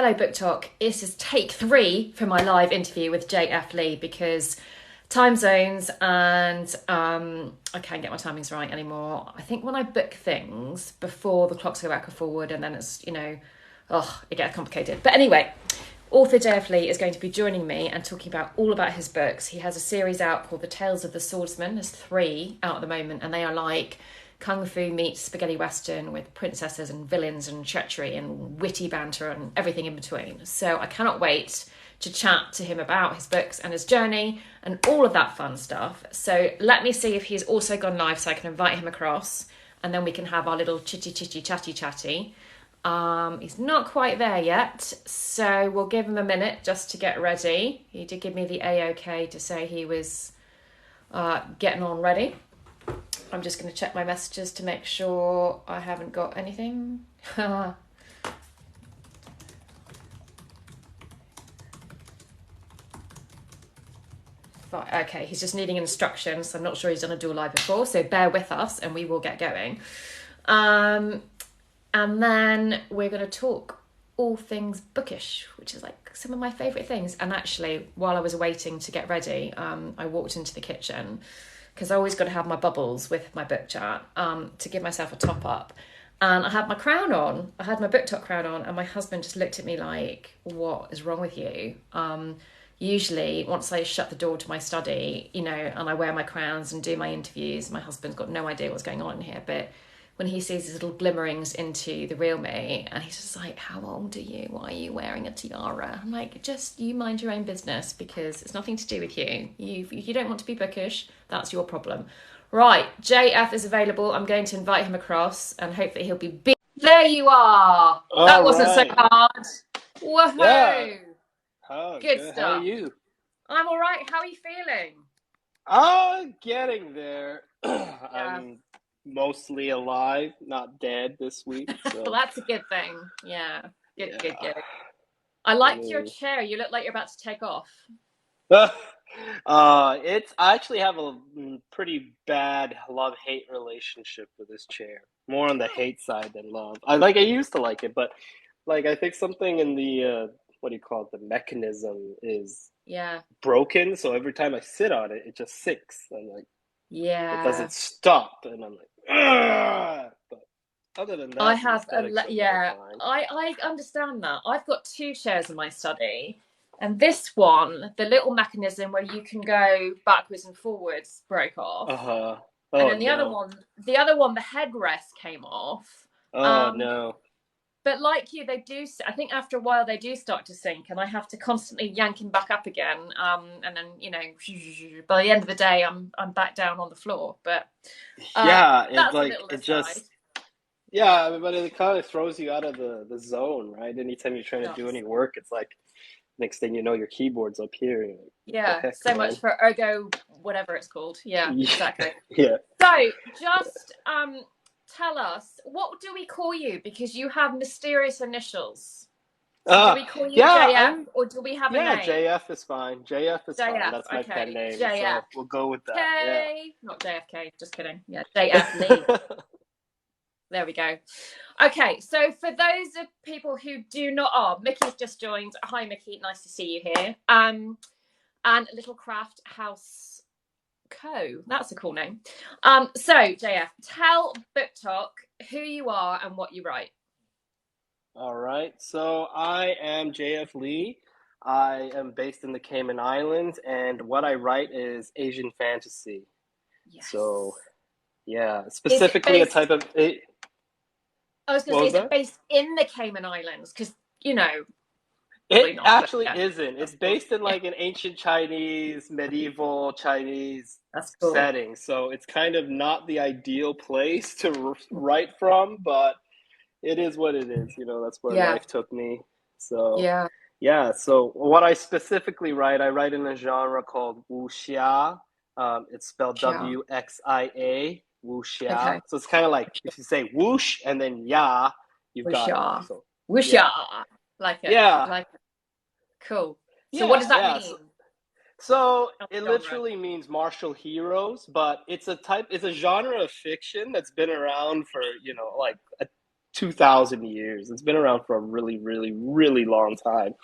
Hello, Book Talk. This is take three for my live interview with JF Lee because time zones and I can't get my timings right anymore. I think when I book things before the clocks go back or forward, and then it gets complicated. But anyway, author JF Lee is going to be joining me and talking about all about his books. He has a series out called The Tales of the Swordsman. There's three out at the moment, and they are like kung fu meets spaghetti western with princesses and villains and treachery and witty banter and everything in between. So I cannot wait to chat to him about his books and his journey and all of that fun stuff. So let me see if he's also gone live so I can invite him across, and then we can have our little chitty chatty. He's not quite there yet, so we'll give him a minute just to get ready. He did give me the A-OK to say he was getting on ready. I'm just going to check my messages to make sure I haven't got anything. Okay, he's just needing instructions, so I'm not sure he's done a dual live before, so bear with us and we will get going. And then we're going to talk all things bookish, which is like some of my favourite things. And actually, while I was waiting to get ready, I walked into the kitchen because I always got to have my bubbles with my book chat to give myself a top up. And I had my crown on, I had my book talk crown on, and my husband just looked at me like, what is wrong with you? Usually, once I shut the door to my study, and I wear my crowns and do my interviews, my husband's got no idea what's going on in here. But when he sees these little glimmerings into the real me, and he's just like, how old are you? Why are you wearing a tiara? I'm like, just you mind your own business, because it's nothing to do with you. If you don't want to be bookish, that's your problem. Right, JF is available. I'm going to invite him across, and hopefully he'll be big. There you are. That wasn't so hard. Woohoo! Yeah. Oh, Good good. How are stuff. you? I'm all right. How are you feeling? Oh, getting there. Yeah. I'm mostly alive, not dead this week. Well, So that's a good thing. Yeah. Good, yeah. good, good. I like your chair. You look like you're about to take off. I actually have a pretty bad love-hate relationship with this chair. More on the hate side than love. I used to like it, but I think something in the what do you call it? The mechanism is Yeah. broken. So every time I sit on it, it just sinks. I'm like, it Yeah. doesn't stop, and I'm like, ugh! But other than that, I the have aesthetics are yeah. fine. I understand that. I've got two chairs in my study, and this one, the little mechanism where you can go backwards and forwards, broke off. Uh-huh. And Oh then no. the other one, the headrest came off. Oh no. But like you, they do. I think after a while they do start to sink, and I have to constantly yank him back up again. And then by the end of the day, I'm back down on the floor. But Yeah, it that's a like little it aside. just yeah, but it kind of throws you out of the zone, right? Anytime you're trying It to do does. any work, it's like next thing you know, your keyboard's up here. And you're like, what the Yeah, heck, so man? much for ergo, whatever it's called. Yeah, Yeah, exactly. yeah. So just tell us, what do we call you? Because you have mysterious initials. So do Uh, we call you yeah, JF or do we have a yeah, name? JF is fine. JF is fine. JF, That's my pen okay. name, JF. so we'll go with that. Yeah. K, not JFK, just kidding. Yeah, JF Lee. There we go. Okay, so for those of people who do not, Mickey's just joined. Hi, Mickey, nice to see you here. And Little Craft House Co. That's a cool name. So JF, tell Book Talk who you are and what you write. All right. So I am JF Lee. I am based in the Cayman Islands, and what I write is Asian fantasy. Yes. So, yeah, Is it specifically a based? type of it. I was going to What say, was is it that? based in the Cayman Islands? Because It probably not. But actually yeah, isn't. It's that's cool. based in Yeah, like an ancient Chinese, medieval Chinese that's cool. setting. So it's kind of not the ideal place to write from, but it is what it is. That's where Yeah, life took me. So, yeah. yeah. So what I specifically write, I write in a genre called wuxia. It's spelled Sure. Wxia, wuxia. Okay. So it's kind of like if you say whoosh and then ya, you've got it. Wusha. So Wusha. yeah, Like it. yeah, Like it. Cool. So what does yeah, that yeah. mean? So That's it genre. literally means martial heroes, but it's a genre of fiction that's been around for, like 2,000 years. It's been around for a really, really, really long time.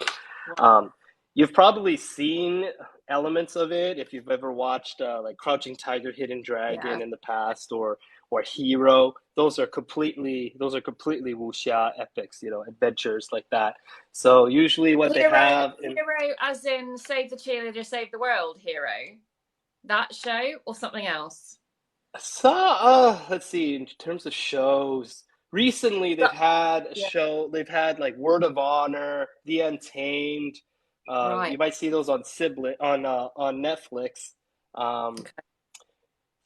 Wow. Um, you've probably seen elements of it if you've ever watched like Crouching Tiger, Hidden Yeah. Dragon in the past, or Hero. Those are completely wuxia epics, adventures like that. So usually what they Hero, have in hero, as in save the cheerleader, save the world. Hero, that show or something else? so let's see, in terms of shows, recently they've But, had a yeah. show, they've had like Word of Honor, The Untamed. You Right. might see those on Sibling on Netflix. Um, Okay.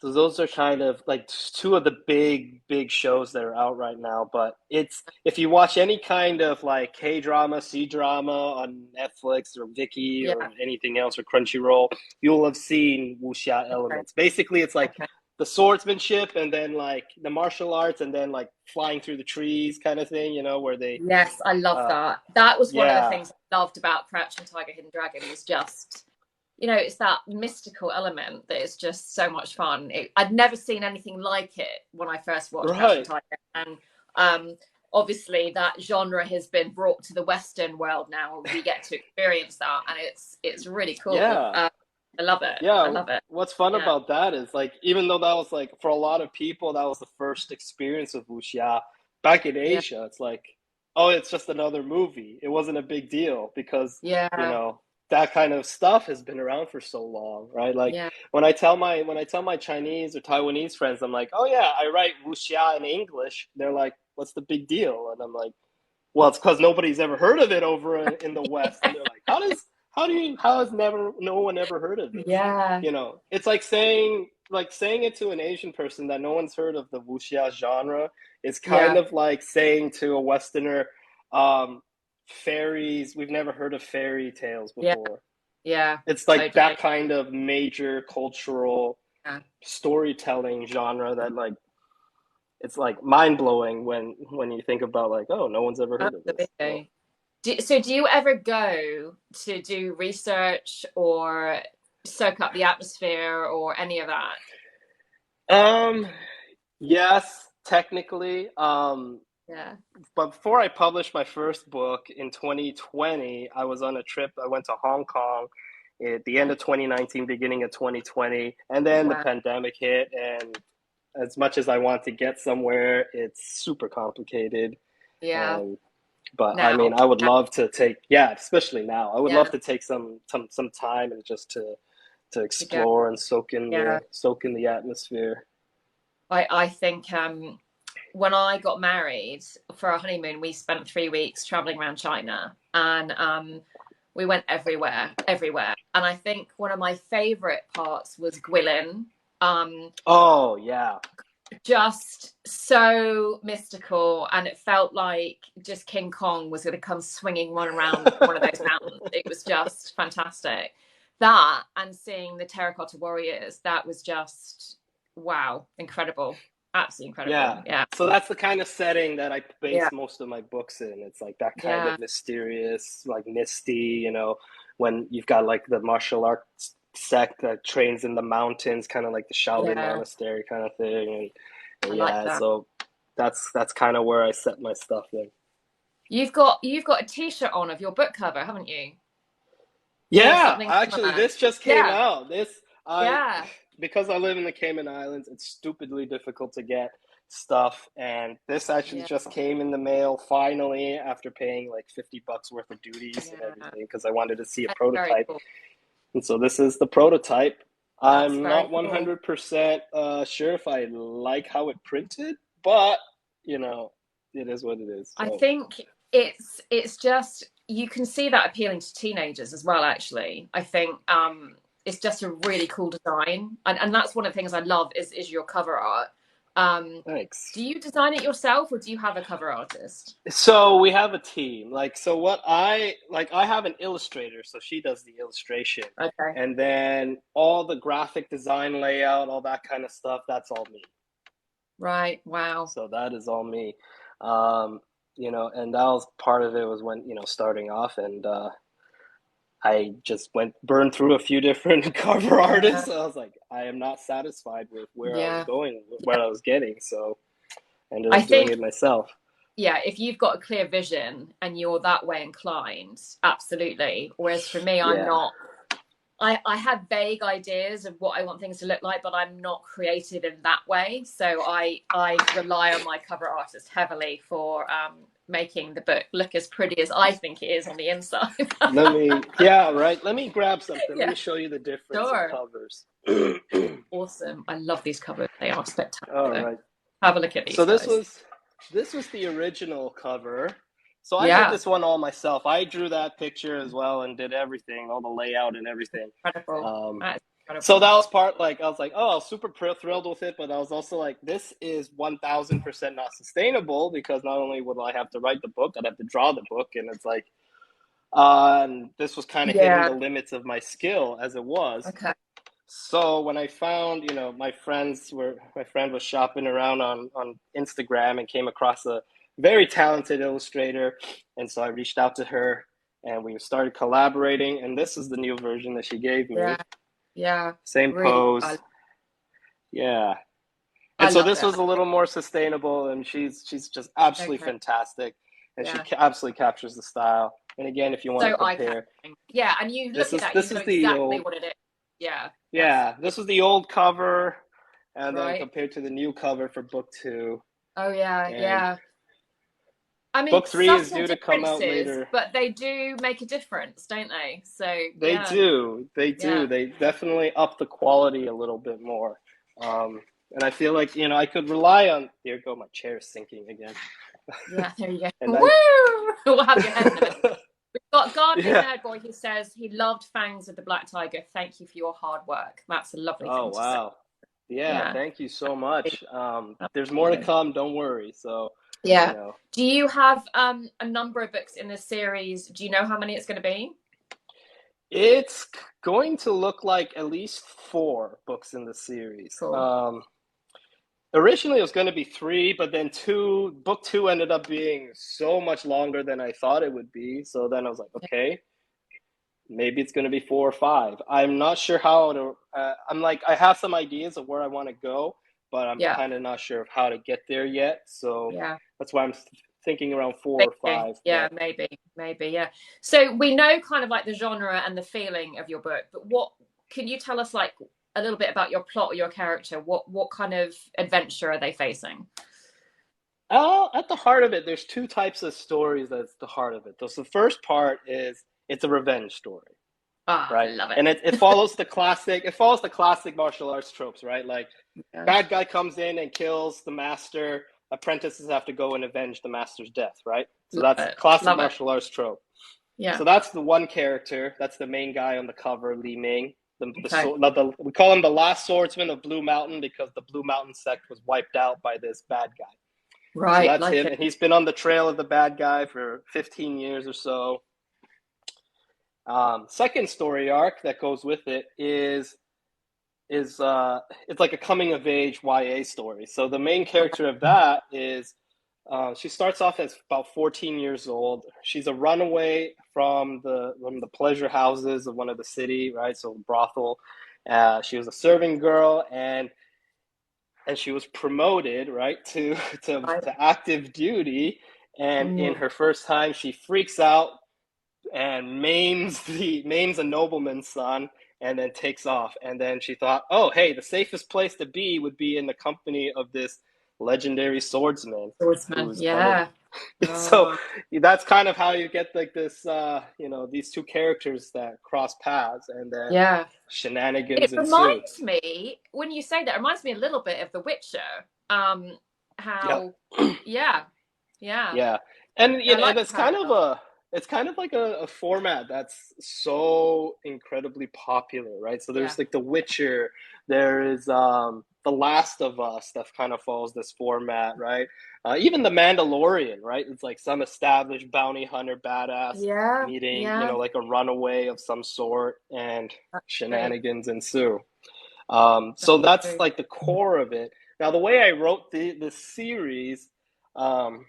so those are kind of like two of the big shows that are out right now. But it's if you watch any kind of like K drama, C drama on Netflix or Viki Yeah. or anything else or Crunchyroll, you'll have seen wuxia Okay. elements. Basically, it's like Okay. the swordsmanship and then like the martial arts and then like flying through the trees kind of thing. Where they, Yes, I love uh, that. That was one of the yeah, things I loved about Crouching Tiger, Hidden Dragon was just, it's that mystical element that is just so much fun. I'd never seen anything like it when I first watched Crouching right, Tiger, and um, obviously that genre has been brought to the Western world now. We get to experience that, and it's really cool. yeah. I love it. I Yeah, love it. what's fun Yeah, about that is like even though that was like for a lot of people that was the first experience of wuxia back in yeah, Asia, it's like, oh, it's just another movie. It wasn't a big deal because, you yeah, know, that kind of stuff has been around for so long, right? Like yeah, when I tell my Chinese or Taiwanese friends, I'm like, oh yeah, I write wuxia in English. They're like, what's the big deal? And I'm like, well, it's because nobody's ever heard of it over in the West, and they're like, how has never no one ever heard of this? yeah, It's like saying it to an Asian person that no one's heard of the wuxia genre is kind yeah, of like saying to a Westerner, um, fairies. We've never heard of fairy tales yeah, before. yeah. It's like that Totally. kind of major cultural Yeah. storytelling genre that like it's like mind blowing when you think about like, oh, no one's ever heard of this. So Absolutely. So do you ever go to do research or soak up the atmosphere or any of that? um yes, technically. Yeah. But before I published my first book in 2020, I was on a trip. I went to Hong Kong at the end Okay. of 2019, beginning of 2020, and then the Wow. pandemic hit. And as much as I want to get somewhere, it's super complicated. Yeah. And but I mean, Now. I would Yeah. love to take, yeah, especially now. I would love Yeah. to take some time and just to To go. explore and Yeah. soak in the atmosphere. I think when I got married for our honeymoon, we spent 3 weeks traveling around China, and we went everywhere, everywhere. And I think one of my favorite parts was Guilin. Um, Oh yeah, just so mystical, and it felt like just King Kong was going to come swinging one around one of those mountains. It was just fantastic. That and seeing the terracotta warriors, that was just wow, incredible, absolutely incredible. yeah. Yeah, So that's the kind of setting that I yeah, base most of my books in. It's like that kind yeah, of mysterious, like misty, when you've got like the martial arts sect that trains in the mountains, kind of like the Shaolin yeah. monastery kind of thing. And I like yeah, that. so that's kind of where I set my stuff in. You've got a T-shirt on of your book cover, haven't you, or Yeah, something actually, similar? this just came Yeah, out. This I yeah, because I live in the Cayman Islands, it's stupidly difficult to get stuff, and this actually yeah, just came in the mail finally after paying like $50 worth of duties and yeah. everything because I wanted to see a That's very prototype. cool. And so this is the prototype. That's I'm very not cool. 100% sure if I like how it printed, but it is what it is. I So think it's just you can see that appealing to teenagers as well. Actually, I think it's just a really cool design, and that's one of the things I love is your cover art. Um, thanks. do you design it yourself, or do you have a cover artist? So we have a team. So what I have an illustrator, so she does the illustration. Okay, And then all the graphic design layout, all that kind of stuff, that's all me. right. Wow. So that is all me. Um, and that was part of it was when, starting off and I just burned through a few different cover Yeah, artists. I was like, I am not satisfied with where I was yeah, going, yeah. what I was getting, so I ended I up doing think it myself. yeah, if you've got a clear vision and you're that way inclined, absolutely. Whereas for me, I'm Yeah. not. I have vague ideas of what I want things to look like, but I'm not creative in that way. So I rely on my cover artist heavily for making the book look as pretty as I think it is on the inside. Yeah, right. Let me grab something. Let Yeah, me show you the difference in sure. covers. Awesome. I love these covers. They are All spectacular. right. Have a look at So these guys. this was the original cover. So I did Yeah, this one all myself. I drew that picture as well and did everything, all the layout and everything. incredible. Um, That is so incredible. that was part like I was like, oh, I was super thrilled with it, but I was also like, this is 1000% not sustainable because not only would I have to write the book, I'd have to draw the book, and it's like, and this was kind of hitting Yeah. the limits of my skill as it was. Okay. So when I found, my friend was shopping around on Instagram and came across a very talented illustrator. And so I reached out to her and we started collaborating. And this is the new version that she gave Yeah. me. Yeah. Same Really, pose. Yeah. I And so love this it. was a little more sustainable, and she's just absolutely Okay. fantastic. And she Yeah. absolutely captures the style. And again, if you want to So compare, eye-catching. Yeah, and you look at that, you this know is the exactly old, what it is. Yeah, that's yeah, this was the old cover, and then right. compared to the new cover for book two. Oh yeah, And yeah. I mean, book three is subtle due to come out differences, later. but they do make a difference, don't they? So They yeah, do. They do. yeah, They definitely up the quality a little bit more. And I feel like, I could rely on. Here go, my chair is sinking again. yeah. There you go. And Woo! I, We'll have your head in a minute. We've got Gardening yeah. Nerd Boy who says he loved Fangs of the Black Tiger. Thank you for your hard work. That's a lovely Oh, thing to say. wow. Yeah, Yeah. thank you so much. There's more to Absolutely. come. Don't worry. So, you Yeah. know, Do you have a number of books in this series? Do you know how many it's going to be? it's going to look like at least four books in the series. Cool. Originally, it was going to be three, but then book two ended up being so much longer than I thought it would be. So then I was like, okay, maybe it's going to be four or five. I'm not sure how to, I'm like, I have some ideas of where I want to go, but I'm Yeah. kind of not sure of how to get there yet. So Yeah. that's why I'm thinking around four or Maybe. five. Yeah, But maybe, yeah. So we know kind of like the genre and the feeling of your book, but what can you tell us like a little bit about your plot or your character? What kind of adventure are they facing? at the heart of it, there's two types of stories that's the heart of it. So the first part is it's a revenge story, Ah, right? love it. And it follows the classic martial arts tropes, right? Like Yeah, bad guy comes in and kills the master, apprentices have to go and avenge the master's death, right? So love that's it. classic Love it. martial arts trope. Yeah. So that's the one character. That's the main guy on the cover, Li Ming. Okay. We call him the last swordsman of Blue Mountain because the Blue Mountain sect was wiped out by this bad guy. So Right, that's like him, it. and he's been on the trail of the bad guy for 15 years or so. Second story arc that goes with it is it's like a coming of age YA story. So the main character of that is she starts off as about 14 years old. She's a runaway from the pleasure houses of one of the city, right? So brothel. She was a serving girl, and she was promoted, right, Right. to active duty. And in Mm, her first time, she freaks out and maims a nobleman's son and then takes off. And then she thought, oh, hey, the safest place to be would be in the company of this legendary swordsman Swordsman. who's kind of Yeah. so Oh. that's kind of how you get like this these two characters that cross paths and then Yeah. It shenanigans ensue. reminds me, when you say that, it reminds me a little bit of The Witcher. Yep. How, yeah, yeah. Yeah. And I and like the parallel. it's kind of like a format that's so incredibly popular, right? So Yeah. there's like The Witcher, there is The Last of Us that kind of follows this format, right? Even The Mandalorian, right? It's like some established bounty hunter badass Yeah. meeting, Yeah. like a runaway of some sort, and That's true. shenanigans ensue. That's So that's true. like the core of it. Now, the way I wrote the series, um,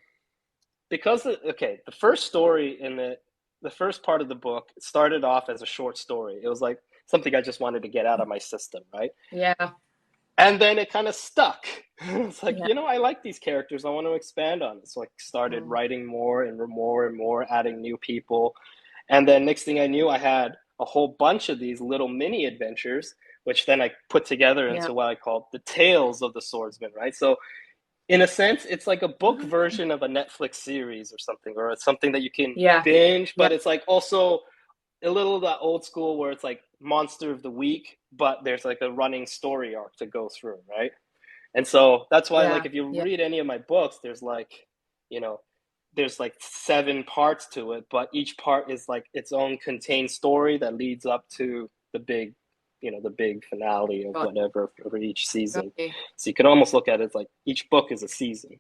because okay, the first story in the first part of the book started off as a short story. It was like something I just wanted to get out of my system, right? Yeah. And then it kind of stuck. It's like, Yeah. I like these characters. I want to expand on it. So I started Mm. writing more and more and more, adding new people. And then next thing I knew, I had a whole bunch of these little mini adventures, which then I put together Yeah. into what I call the Tales of the Swordsman, right? So in a sense, it's like a book Ah. version of a Netflix series or something, or it's something that you can Yeah. binge, Yeah. but it's like also a little of that old school where it's like monster of the week, but there's like a running story arc to go through, right? And so that's why, like, Yeah. if you Yeah. read any of my books, you know, there's like 7 parts to it, but each part is like its own contained story that leads up to the big finale of Got, whatever for each got season. you. So you can almost look at it as like each book is a season.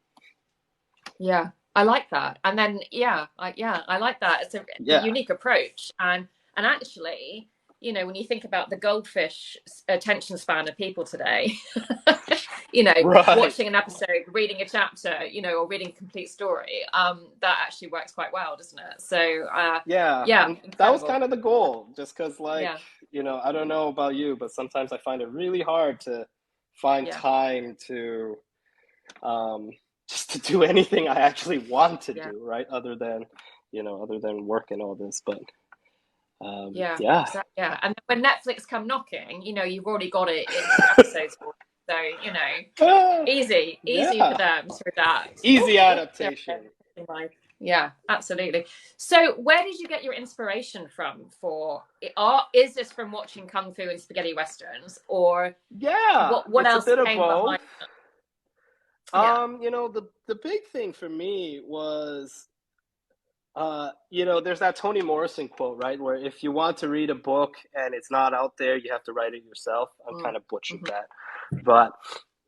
Yeah, I like that. And then I like that. It's a Yeah. unique approach. And actually, when you think about the goldfish attention span of people today, you know, Right. watching an episode, reading a chapter, or reading a complete story, that actually works quite well, doesn't it? So, Yeah, yeah, and that was incredible. kind of the goal, just because, like, Yeah, I don't know about you, but sometimes I find it really hard to find yeah, time to um, just to do anything I actually want to yeah, do, right? Other than work and all this. But yeah, yeah, exactly. Yeah, and when Netflix come knocking, you've already got it in 2 episodes for you. So, Ah, easy for yeah, them to adapt. Oh, easy oh, there we adaptation. go. Yeah, absolutely. So, where did you get your inspiration from for art? Is this from watching kung fu and spaghetti westerns, or Yeah, what it's a else bit of came both. behind? Yeah. The big thing for me was there's that Toni Morrison quote, right? Where if you want to read a book and it's not out there, you have to write it yourself. I'm Mm, kind of butchered mhm. that. But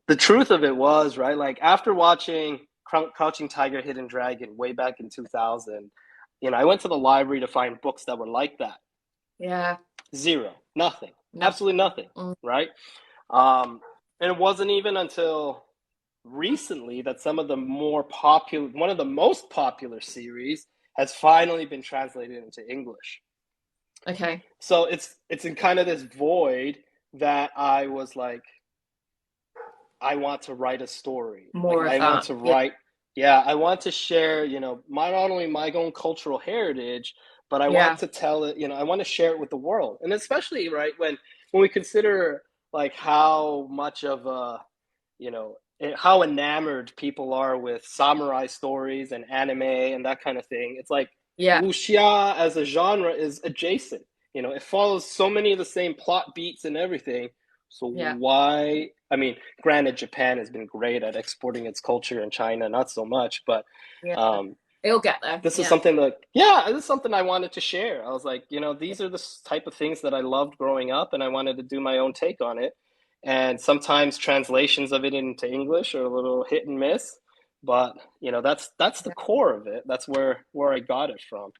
the truth of it was, right? Like after watching Crouching Tiger, Hidden Dragon way back in 2000, I went to the library to find books that were like that. Yeah. Zero. Nothing. No. Absolutely nothing, Mm, right? Um, and it wasn't even until recently that one of the most popular series has finally been translated into English. okay. So it's in kind of this void that I was like, I want to write a story. Like More of I want that. to Yeah. write, yeah, I want to share, not only my own cultural heritage, but I want Yeah. to tell it, I want to share it with the world. And especially right when we consider like how much of how enamored people are with samurai stories and anime and that kind of thing. It's like Yeah. wuxia as a genre is adjacent. It follows so many of the same plot beats and everything. So Yeah. why? I mean, granted, Japan has been great at exporting its culture, and China not so much. But Yeah. um, It'll get there. this is Yeah. something that, yeah, this is something I wanted to share. I was like, these are the type of things that I loved growing up, and I wanted to do my own take on it. And sometimes translations of it into English are a little hit and miss, but that's the Yeah. core of it. That's where I got it from.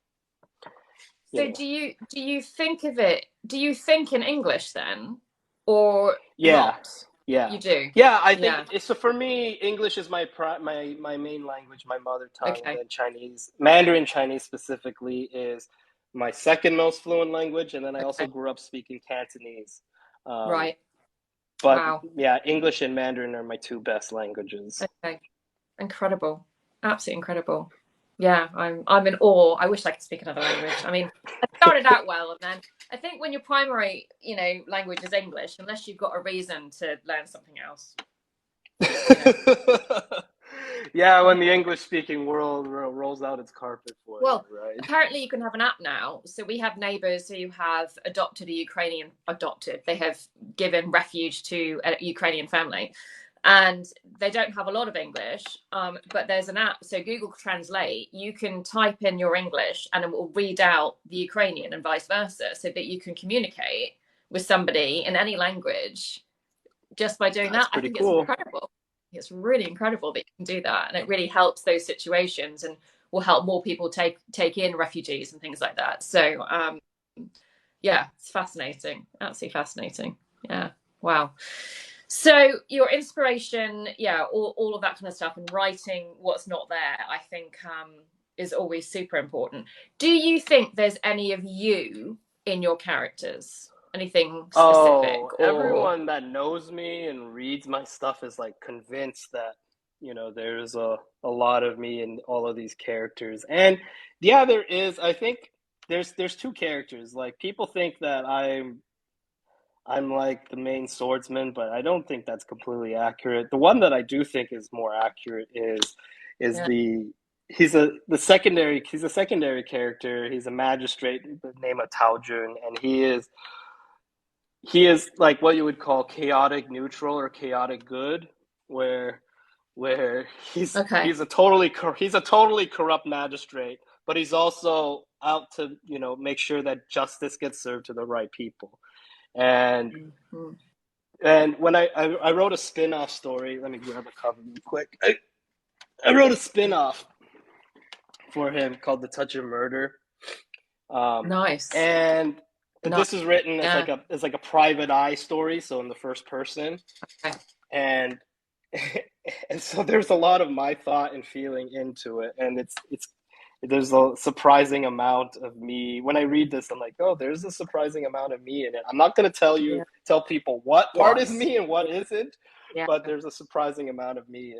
You So know, do you think of it? Do you think in English then, or yeah, not? yeah, You do. yeah. I think Yeah. so. For me, English is my main language, my mother tongue, and Okay. then Mandarin Chinese specifically is my second most fluent language, and then I also Okay. grew up speaking Cantonese. Um, Right. but Wow. yeah, English and Mandarin are my two best languages. Okay. Incredible. Absolutely incredible. Yeah, I'm in awe. I wish I could speak another language. I mean, I started out well, and then I think when your primary, language is English, unless you've got a reason to learn something else, you know. Yeah, when Um, the English speaking world rolls out its carpet for you, well, right? apparently you can have an app now. So we have neighbours who have adopted a Ukrainian. Adopted. They have given refuge to a Ukrainian family, and they don't have a lot of English, but there's an app. So Google Translate, you can type in your English and it will read out the Ukrainian and vice versa, so that you can communicate with somebody in any language just by doing That's that. I pretty think it's cool. incredible. It's really incredible that you can do that, and it really helps those situations and will help more people take in refugees and things like that. So yeah, it's fascinating, absolutely fascinating. Yeah, wow. So your inspiration, yeah, all of that kind of stuff, and writing what's not there, I think is always super important. Do you think there's any of you in your characters? Anything specific Oh, or everyone that knows me and reads my stuff is like convinced that, there's a lot of me in all of these characters. And yeah, there is. I think there's two characters. Like people think that I'm like the main swordsman, but I don't think that's completely accurate. The one that I do think is more accurate is yeah. the he's a secondary character. He's a magistrate named Tao Jun, and he is like what you would call chaotic neutral or chaotic good, where where Okay. he's a totally corrupt magistrate, but he's also out to make sure that justice gets served to the right people. And Mhm. and when I wrote a spin-off story, let me grab a cover real quick. I wrote a spin-off for him called The Touch of Murder. Um, Nice. and Nice. this is written as Yeah. like a private eye story, so in the first person. Okay. And and so there's a lot of my thought and feeling into it, and it's there's a surprising amount of me. When I read this, I'm like, oh, there's a surprising amount of me in it. I'm not going to Yeah. tell people what part is Was. me and what isn't, Yeah. but there's a surprising amount of me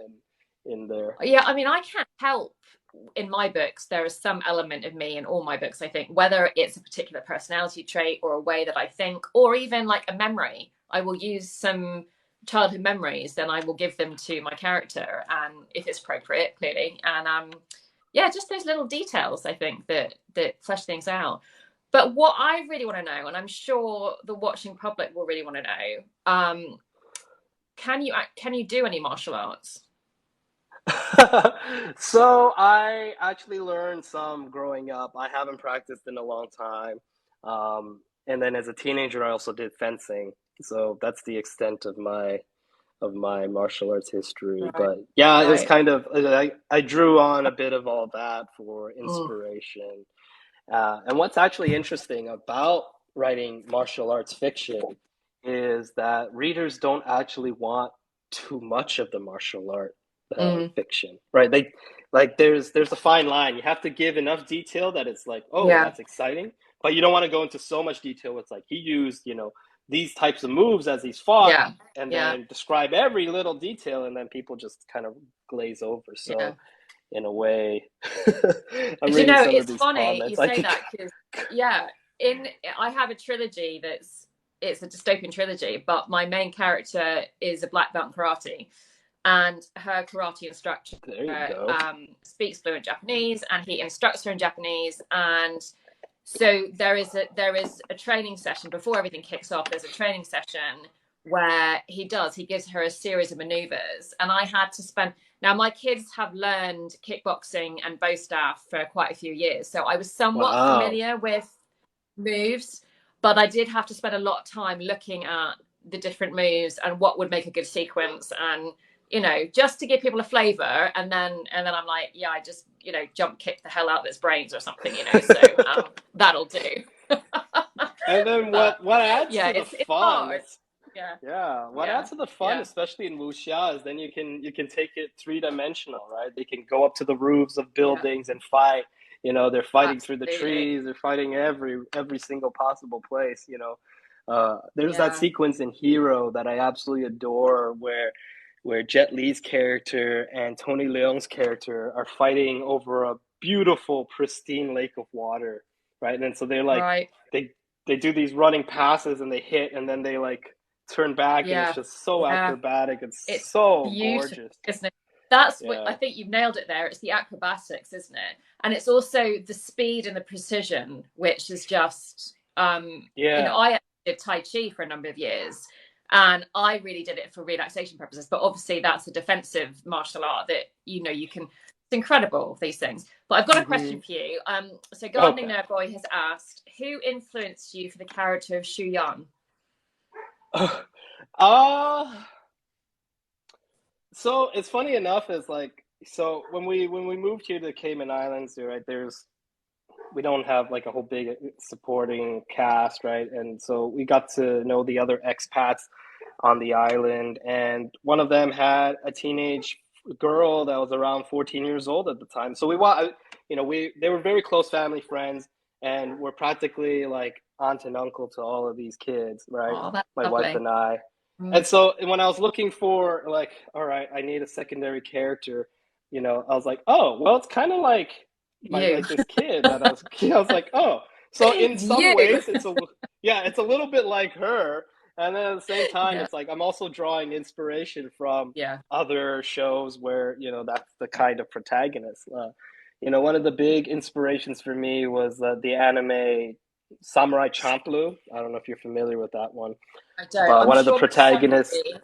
in there. Yeah, I mean, I can't help in my books, there is some element of me in all my books, I think, whether it's a particular personality trait or a way that I think, or even like a memory. I will use some childhood memories, then I will give them to my character, and if it's appropriate, clearly. And yeah, just those little details, I think, that flesh things out. But what I really want to know, and I'm sure the watching public will really want to know, can you do any martial arts? So I actually learned some growing up. I haven't practiced in a long time. And then as a teenager, I also did fencing. So that's the extent of my martial arts history. Right, But yeah, it was right. kind of I drew on a bit of all that for Mm, inspiration. And what's actually interesting about writing martial arts fiction is that readers don't actually want too much of the martial art mm, fiction, right? They like there's a fine line. You have to give enough detail that it's like, oh, yeah, that's exciting, but you don't want to go into so much detail. It's like he used, these types of moves as he's fought, yeah, and yeah, then describe every little detail, and then people just kind of glaze over. yeah. So in a way, I'm Do you reading know, some of it's these funny you comments. I say think that because, yeah, in I have a trilogy it's a dystopian trilogy, but my main character is a black belt in karate, and her karate instructor there you go. speaks fluent Japanese, and he instructs her in Japanese, and so there is a training session before everything kicks off. There's a training session where he gives her a series of maneuvers, and I had to spend. Now my kids have learned kickboxing and bow staff for quite a few years, so I was somewhat Wow. familiar with moves, but I did have to spend a lot of time looking at the different moves and what would make a good sequence, and just to give people a flavor. And then I'm like, yeah, I just jump kick the hell out of its brains or something, so that'll do. And then But what adds yeah, to the it's fun hard. is Yeah, yeah, what yeah, adds to the fun, yeah, especially in wuxia, is then you can take it three-dimensional, right? They can go up to the roofs of yeah, buildings and fight. They're fighting through the absolutely. trees, they're fighting every single possible place. There's that Yeah, sequence in Hero that I absolutely adore where Jet Li's character and Tony Leung's character are fighting over a beautiful, pristine lake of water, right? And then so they're like right. they they do these running passes and they hit and then they like turn back and it's Yeah, just so yeah. acrobatic. It's It's so beautiful, gorgeous. isn't it? That's what I Yeah. think you've nailed it there. It's the acrobatics, isn't it? And it's also the speed and the precision, which is just Yeah. I did Tai Chi for a number of years, and I really did it for relaxation purposes. But obviously that's a defensive martial art that you can it's incredible, these things. But I've got a question Hmm. for you. So Gardening Okay. Nerd Boy has asked, who influenced you for the character of Shu Yan? uh so it's funny enough is like so when we moved here to the Cayman Islands, right, we don't have like a whole big supporting cast, right? And so we got to know the other expats on the island, and one of them had a teenage girl that was around 14 years old at the time. So we they were very close family friends, and we're practically like aunt and uncle to all of these kids, right? Oh, that's My wife lovely. and I. Mm. And so when I was looking for like, all right, I need a secondary character, I was like, oh, well, it's kind of You. like this kid that I was, I was like, oh, so in It's some you. ways yeah, it's a little bit like her. And then at the same time, Yeah. it's like I'm also drawing inspiration from Yeah. other shows where, that's the kind of protagonist. One of the big inspirations for me was the anime Samurai Champloo. I don't know if you're familiar with that one, I don't. but I'm one of the sure my son will protagonists, be,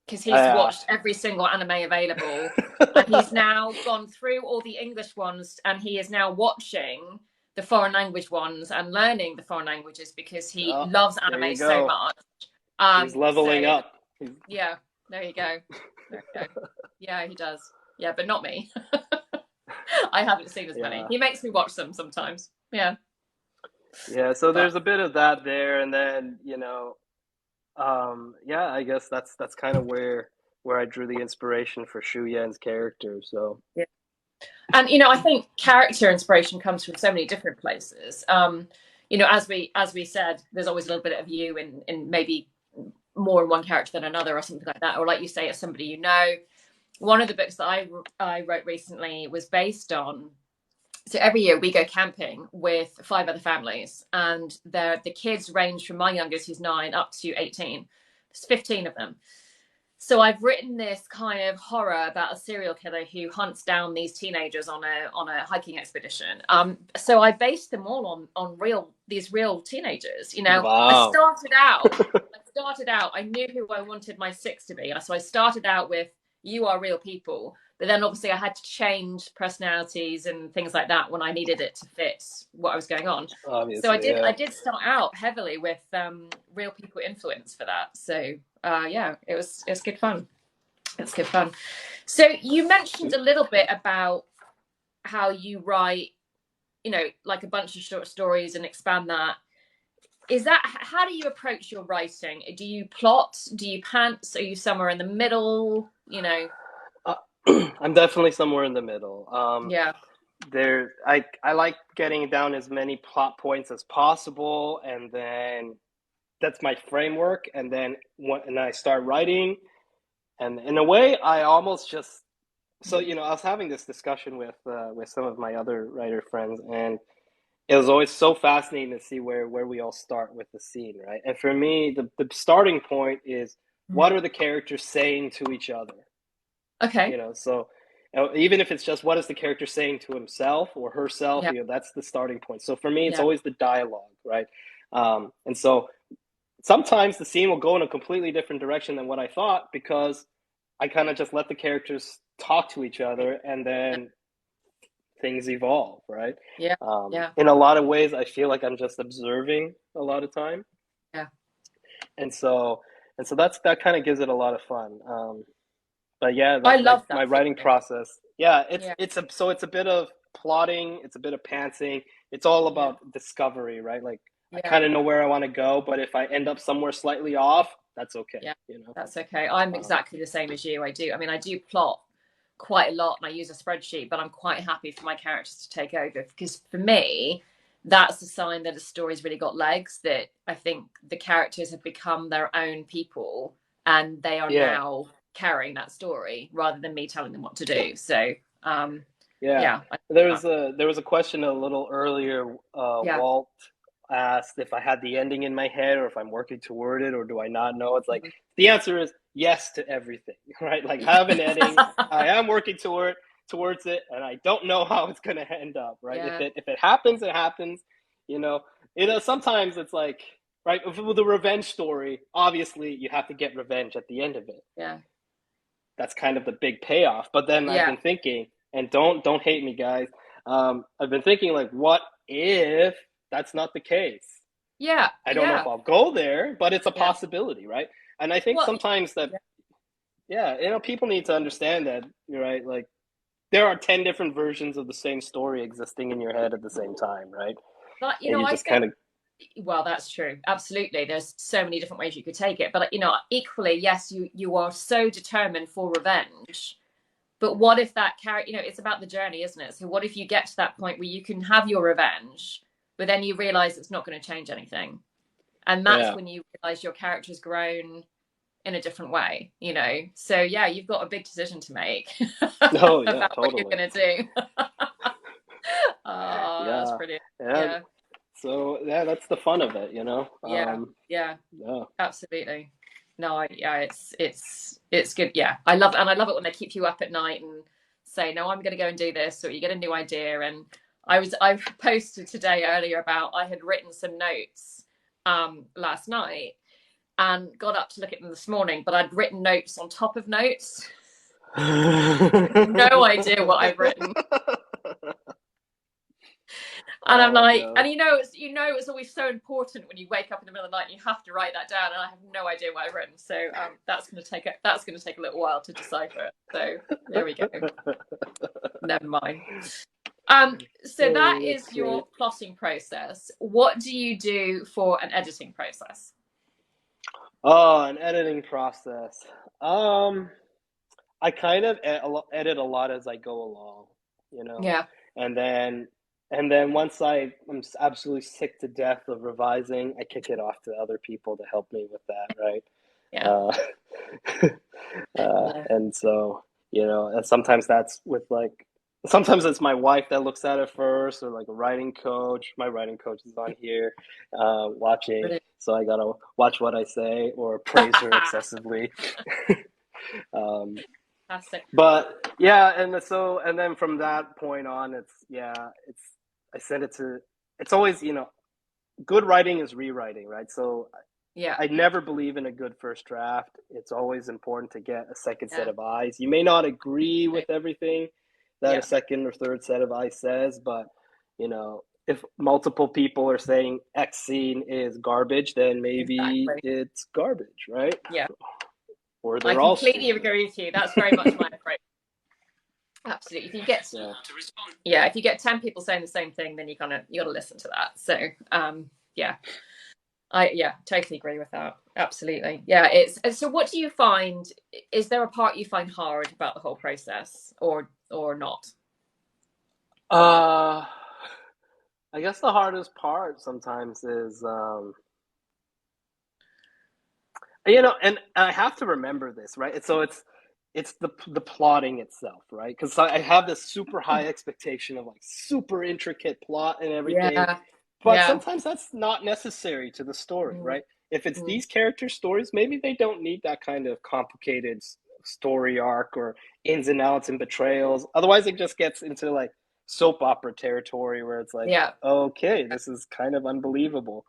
because he's uh, watched every single anime available, and he's now gone through all the English ones, and he is now watching the foreign language ones and learning the foreign languages because he oh, loves there anime you so go. much. He's So leveling up. yeah, there you go. There you go. Yeah, he does. Yeah, but not me. I haven't seen as many. Yeah. He makes me watch them sometimes. Yeah, Yeah, so but there's a bit of that there, and then, yeah, I guess that's kind of where I drew the inspiration for Shu Yan's character. So yeah. And I think character inspiration comes from so many different places. As we said, there's always a little bit of you in maybe more in one character than another or something like that, or like you say, it's somebody you know. One of the books that I wrote recently was based on. So every year we go camping with 5 other families, and the kids range from my youngest, who's 9, up to 18. There's 15 of them. So I've written this kind of horror about a serial killer who hunts down these teenagers on a hiking expedition. So I based them all on real teenagers. I wow. started out. I knew who I wanted my 6 to be. So I started out with, you are real people, but then obviously I had to change personalities and things like that when I needed it to fit what I was going on. So I Obviously, did yeah. I did start out heavily with real people influence for that. So yeah, it's good fun. It's good fun. So you mentioned a little bit about how you write, like a bunch of short stories and expand that. Is that, how do you approach your writing? Do you plot? Do you pants? Are you somewhere in the middle? Uh, I'm definitely somewhere in the middle. Yeah, I like getting down as many plot points as possible, and then that's my framework. And I start writing, and in a way, I almost just so I was having this discussion with some of my other writer friends, and it was always so fascinating to see where we all start with the scene, right? And for me, the starting point is what are the characters saying to each other, okay, so even if it's just what is the character saying to himself or herself, yeah, that's the starting point. So for me, it's yeah, always the dialogue, right? And so sometimes the scene will go in a completely different direction than what I thought, because I kind of just let the characters talk to each other, and then things evolve, right? yeah, yeah, In a lot of ways, I feel like I'm just observing a lot of time, yeah. and so that kind of gives it a lot of fun. But yeah, I that love my that writing feeling. process, yeah, Yeah, it's a bit of plotting, it's a bit of pantsing, it's all yeah, about discovery, right? Like I yeah, kind of know where I want to go, but if I end up somewhere slightly off, that's yeah. okay. That's okay. I'm Um, exactly the same as you. I do plot quite a lot and I use a spreadsheet, but I'm quite happy for my characters to take over, because for me, that's a sign that a story's really got legs, that I think the characters have become their own people and they are yeah, now carrying that story rather than me telling them what to do. So, yeah. yeah, I love that. There was a question a little earlier. Yeah. Walt asked if I had the ending in my head or if I'm working toward it or do I not know. It's like the answer is yes to everything, right? Like have an ending. I am working towards it, and I don't know how it's gonna end up, right? Yeah. If it happens, it happens. You know, sometimes it's like right with the revenge story. Obviously, you have to get revenge at the end of it. Yeah. That's kind of the big payoff. But then I've Yeah. been thinking, and don't hate me, guys. I've been thinking like, what if that's not the case? Yeah. I don't know if Yeah. I'll go there, but it's a Yeah. possibility, right? And I think Well, sometimes that, yeah. yeah, people need to understand that, right? Like there are 10 different versions of the same story existing in your head at the same time, right? But, And you I just think, kind of, well, that's true. Absolutely. There's so many different ways you could take it. But, equally, yes, you are so determined for revenge. But what if that character, it's about the journey, isn't it? So what if you get to that point where you can have your revenge, but then you realize it's not going to change anything. And that's Yeah. when you realize your character's grown in a different way, you know? So yeah, you've got a big decision to make Oh yeah, about what you're totally. going to do. Oh, that's Yeah. brilliant. And Yeah, so yeah, that's the fun of it, you know. yeah, yeah, Yeah. absolutely. No, yeah, it's good. Yeah, I love it when they keep you up at night and say, "No, I'm going to go and do this," or you get a new idea. And I posted today earlier about I had written some notes last night and got up to look at them this morning, but I'd written notes on top of notes. No idea what I've written. And I'm Oh like, no. and it's always so important when you wake up in the middle of the night and you have to write that down. And I have no idea what I've written, so that's going to take a little while to decipher. So there we go. Never mind. So that Oh, that's is great. your plotting process. What do you do for an editing process? Oh, an editing process. Um, I kind of edit a lot as I go along, you know, Yeah, and then once I'm absolutely sick to death of revising, I kick it off to other people to help me with that, right? yeah, Uh, yeah. and so, you know, and sometimes that's with like, sometimes it's my wife that looks at it first, or like a writing coach. My writing coach is on here, watching, Brilliant. so I gotta watch what I say or praise her excessively. Um, Fantastic. but yeah, and then from that point on, I send it to. It's always, you know, good writing is rewriting, right? So Yeah, I never believe in a good first draft. It's always important to get a second set yeah, of eyes. You may not agree with everything that a yeah. second or third set of eyes says, but you know, if multiple people are saying X scene is garbage, then maybe Exactly. it's garbage, right? Yeah, Or I they're all completely stupid. agree with you. That's very much my approach. Absolutely. Yeah. If you get 10 people saying the same thing, then you gotta listen to that. So yeah, I totally agree with that. Absolutely. Yeah, it's so what do you find, is there a part you find hard about the whole process or not? Uh, I guess the hardest part sometimes is, you know, and I have to remember this, right? So it's the plotting itself, right? Because I have this super high expectation of like super intricate plot and everything, Yeah. but Yeah. sometimes that's not necessary to the story, Mm, right? If it's mm, these character stories, maybe they don't need that kind of complicated story arc or ins and outs and betrayals. Otherwise, it just gets into like soap opera territory where it's like, yeah. okay, this is kind of unbelievable.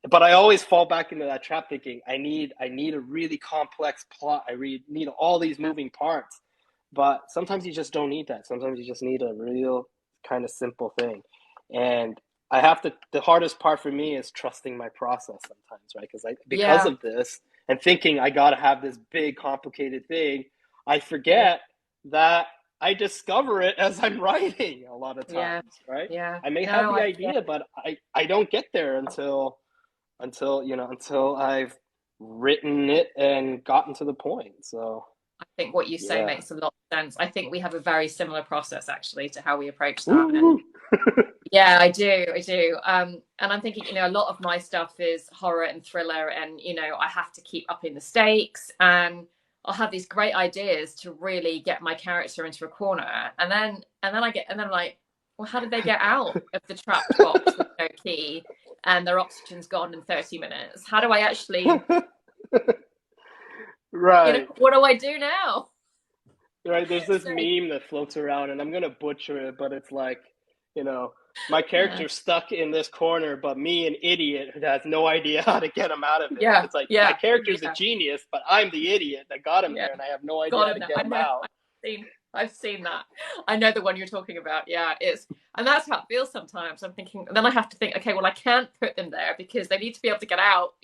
But I always fall back into that trap thinking I need a really complex plot. Need all these Yeah. moving parts. But sometimes you just don't need that. Sometimes you just need a real kind of simple thing. And the hardest part for me is trusting my process sometimes, right? Because Yeah. of this and thinking I got to have this big complicated thing, I Yeah. forget that I discover it as I'm writing a lot of Yeah. times, right? Yeah. I may have No, the idea, but I don't get there until I've written it and gotten to the point. So I think what you say yeah. makes a lot of sense. I think we have a very similar process actually to how we approach that. And Woo-hoo. yeah, I do. And I'm thinking, a lot of my stuff is horror and thriller, and I have to keep upping the stakes, and I'll have these great ideas to really get my character into a corner, and then I'm like, well, how did they get out of the trapped box with no key, and their oxygen's gone in 30 minutes? How do I actually, Right. what do I do now? Right. There's this So meme that floats around, and I'm gonna butcher it, but it's like, you know, my yeah, character's stuck in this corner, but me, an idiot who has no idea how to get him out of it. yeah, It's like my yeah, character's a yeah, genius, but I'm the idiot that got him yeah. there, and I have no idea Got how him to now. get I him know. out. I've seen that. I know the one you're talking about. Yeah, and that's how it feels sometimes. I'm thinking, then I have to think, okay, well, I can't put them there because they need to be able to get out.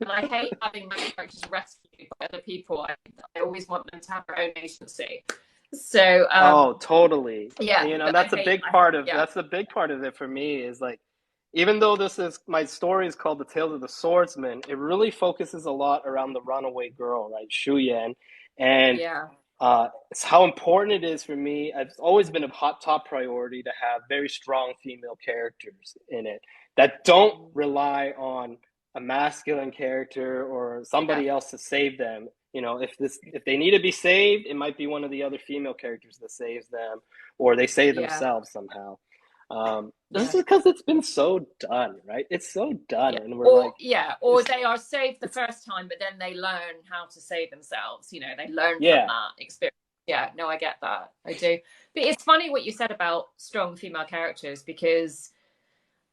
And I hate having my characters rescued by other people. I always want them to have their own agency. So, Oh, totally. yeah, And, you know, but that's a big I, part of yeah, it for me is like, even though this is my story is called The Tales of the Swordsman, it really focuses a lot around the runaway girl, right? Shu Yan. And yeah, it's how important it is for me. It's always been a top priority to have very strong female characters in it that don't rely on a masculine character or Yeah, somebody else to save them. If they need to be saved, it might be one of the other female characters that saves them, or they save yeah, themselves somehow. This yeah, is because it's been so done, right? It's so done, yeah. and we're Or like, yeah, or it's they are saved the it's first time, but then they learn how to save themselves. They learn from yeah. that experience. Yeah, no, I get that. I do. But it's funny what you said about strong female characters because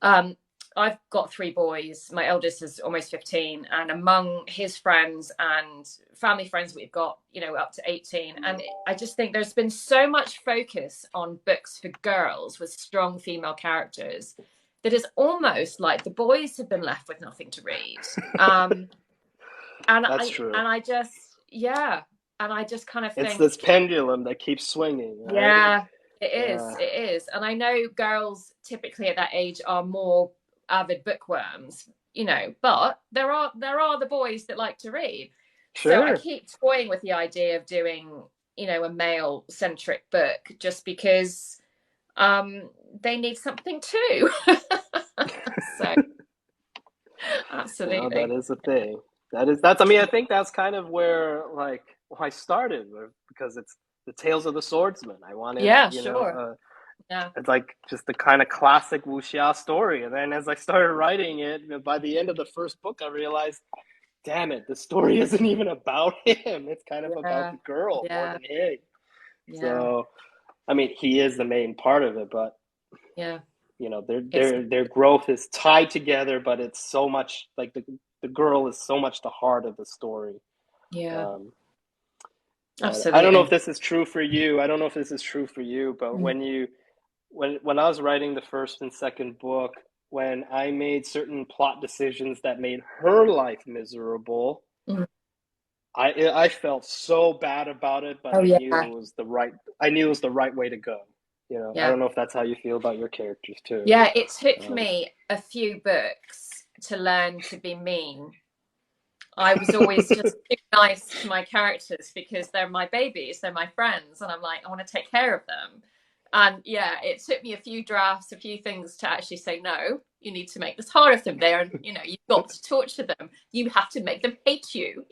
Um, I've got three boys. My eldest is almost 15, and among his friends and family friends, we've got, up to 18. And I just think there's been so much focus on books for girls with strong female characters that it's almost like the boys have been left with nothing to read. And That's I true. and I just yeah, and I just kind of It's think this pendulum that keeps swinging, right? yeah, it is. Yeah, It is. And I know girls typically at that age are more avid bookworms, but there are the boys that like to read. So I sure. keep toying with the idea of doing, a male centric book just because they need something too. So No, that absolutely. is a thing. That's. I mean, I think that's kind of where like I started because it's the Tales of the Swordsman. I wanted, Yeah, sure. Yeah. it's like just the kind of classic wuxia story. And then as I started writing it, by the end of the first book, I realized, damn it, the story isn't even about him. It's kind of about Yeah. the girl more Yeah. than him. Yeah. So, I mean, he is the main part of it, but Yeah. their It's their growth is tied together, but it's so much like the girl is so much the heart of the story. yeah, um I don't know if absolutely. this is true for you. I don't know if this is true for you, but Mm. when I was writing the first and second book, when I made certain plot decisions that made her life miserable, Mm. I felt so bad about it, but Oh I knew yeah. it was the right way to go. I Yeah. don't know if that's how you feel about your characters too. Yeah, it took um, me a few books to learn to be mean. I was always just too nice to my characters because they're my babies, they're my friends, and I'm like, I want to take care of them. And yeah, it took me a few drafts, a few things to actually say, no, you need to make this harder for them. You've got to torture them. You have to make them hate you.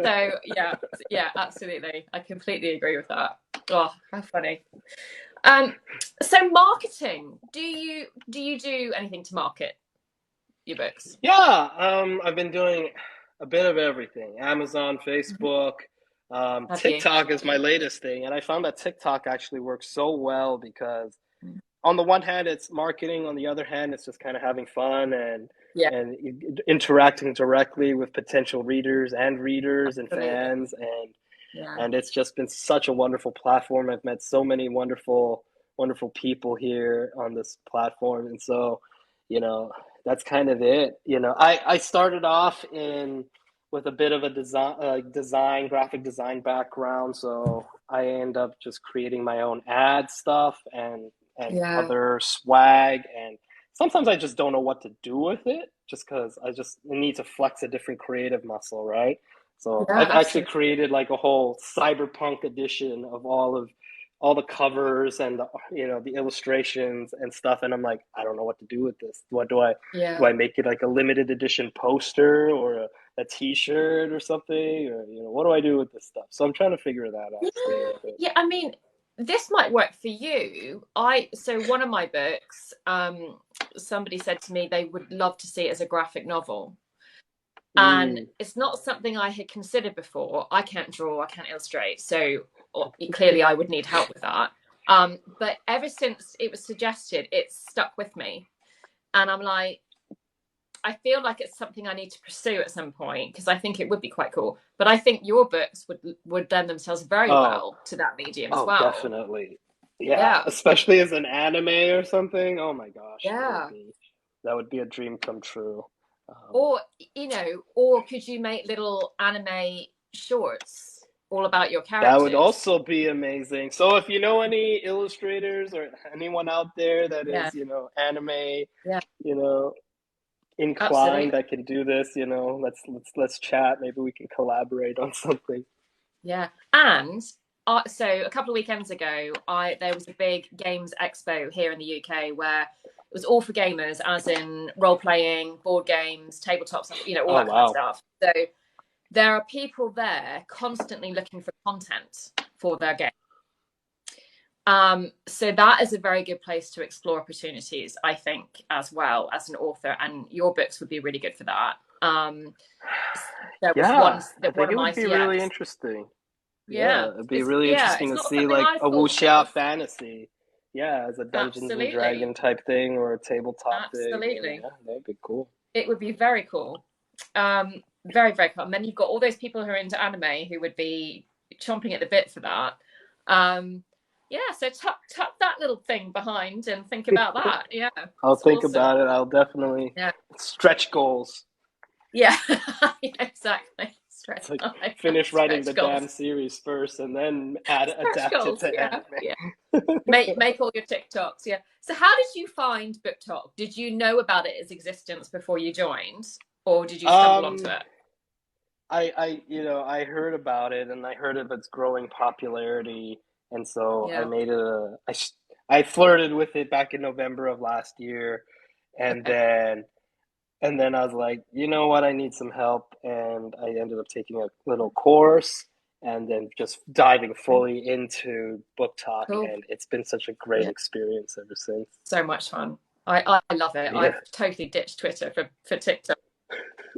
So yeah, yeah, absolutely. I completely agree with that. Oh, how funny. Um, so marketing, do you do anything to market your books? Yeah, I've been doing a bit of everything. Amazon, Facebook, Have you? TikTok is my latest thing, and I found that TikTok actually works so well because on the one hand it's marketing, on the other hand it's just kind of having fun Yeah, and interacting directly with potential readers and absolutely. fans, and Yeah. it's just been such a wonderful platform. I've met so many wonderful people here on this platform, and so you know that's kind of it. I started off in with a bit of a graphic design background, so I end up just creating my own ad stuff and Yeah. other swag, and sometimes I just don't know what to do with it just because I just need to flex a different creative muscle, right? So Yeah, I've actually absolutely. created like a whole cyberpunk edition of all the covers and the illustrations and stuff, and I'm like, I don't know what to do with this. What do Yeah. I make it like a limited edition poster or a t-shirt or something, or what do I do with this stuff? So I'm trying to figure that Yeah. out still a bit. Yeah, I mean, this might work for you. So one of my books, somebody said to me they would love to see it as a graphic novel. And Mm. it's not something I had considered before. I can't draw, I can't illustrate, so clearly I would need help with that. But ever since it was suggested, it's stuck with me, and I'm like, I feel like it's something I need to pursue at some point because I think it would be quite cool. But I think your books would lend themselves very Oh, well to that medium as oh, well. definitely. Yeah, Yeah, especially as an anime or something. Oh my gosh, yeah. that would be a dream come true. Um, Or or could you make little anime shorts all about your that would characters? also be amazing. So if you know any illustrators or anyone out there that Yeah, is, anime, yeah, you know, inclined absolutely. that can do this, let's chat. Maybe we can collaborate on something. Yeah. And so a couple of weekends ago, I there was a big games expo here in the UK where it was all for gamers, as in role playing, board games, tabletops, all Oh that kind of wow. stuff. So there are people there constantly looking for content for their game. So that is a very good place to explore opportunities, I think, as well as an author, and your books would be really good for that. There was Yeah, I one think of it would my be really interesting. yeah, Yeah, it'd be really yeah, interesting it's to not see something like I've a thought wuxia of. fantasy. Yeah, as a Dungeons and Absolutely, Dragon type thing or a tabletop thing. absolutely, Yeah, that'd be cool. it would be very cool. Very very cool. And then you've got all those people who are into anime who would be chomping at the bit for that. Um, yeah, so tuck that little thing behind and think about that. Yeah, I'll it's think awesome. about it. I'll definitely Yeah, stretch goals. yeah, yeah, exactly. It's Stretch, like I know, finish writing the stretch damn goals, series first and then stretch adapt it goals. to Yeah, anime. yeah. Make all your TikToks. Yeah. So how did you find Book Talk? Did you know about its existence before you joined, or did you stumble onto Um, it? I heard about it and I heard of its growing popularity, and so I Yeah. made it I flirted with it back in November of last year, and Okay. then I was like, you know what, I need some help, and I ended up taking a little course and then just diving Okay. fully into book talk, Cool. and it's been such a great Yeah. experience ever since. So much fun. I love it. Yeah. I've totally ditched Twitter for TikTok.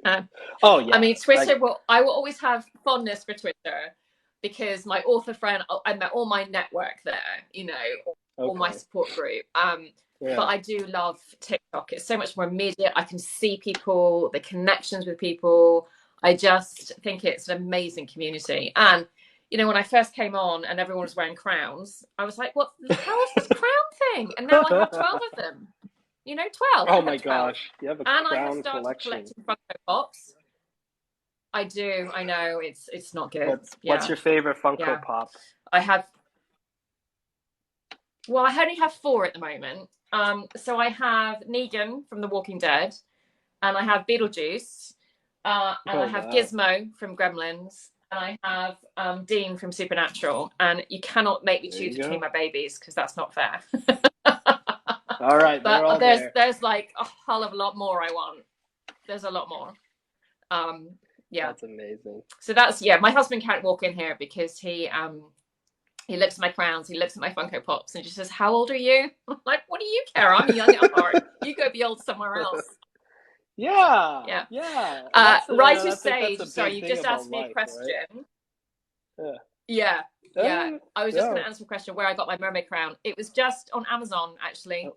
Uh, Oh I yeah. mean, Twitter. Well, I will always have fondness for Twitter because my author friend, I met all my network there. All my Okay. support group. But Yeah. I do love TikTok. It's so much more immediate. I can see people, the connections with people. I just think it's an amazing community. And when I first came on and everyone was wearing crowns, I was like, "What the hell is this crown thing?" And now I have 12 of them. 12. Oh I my have 12. gosh, you have a And I have crown started collection. collecting Funko Pops. I do. I know it's not good. What's Yeah. your favorite Funko Yeah. Pop? I have Well, I only have four at the moment. So I have Negan from The Walking Dead, and I have Beetlejuice, and I Oh have wow. Gizmo from Gremlins, and I have Dean from Supernatural. And you cannot make me There choose you between go. my babies because that's not fair. All right, they're But all there's there. there's like a hell of a lot more I want. There's a lot more. Um, yeah. That's amazing. So that's My husband can't walk in here because he looks at my crowns, he looks at my Funko Pops, and just says, "How old are you?" I'm like, "What do you care? I'm young at heart. You go be old somewhere else." Yeah, Yeah. yeah, and Writer I think that's Sage, a sorry, big you thing just about asked me a life, right? question. Yeah. Yeah, yeah. I was just going Yeah. to answer a question where I got my mermaid crown. It was just on Amazon, actually.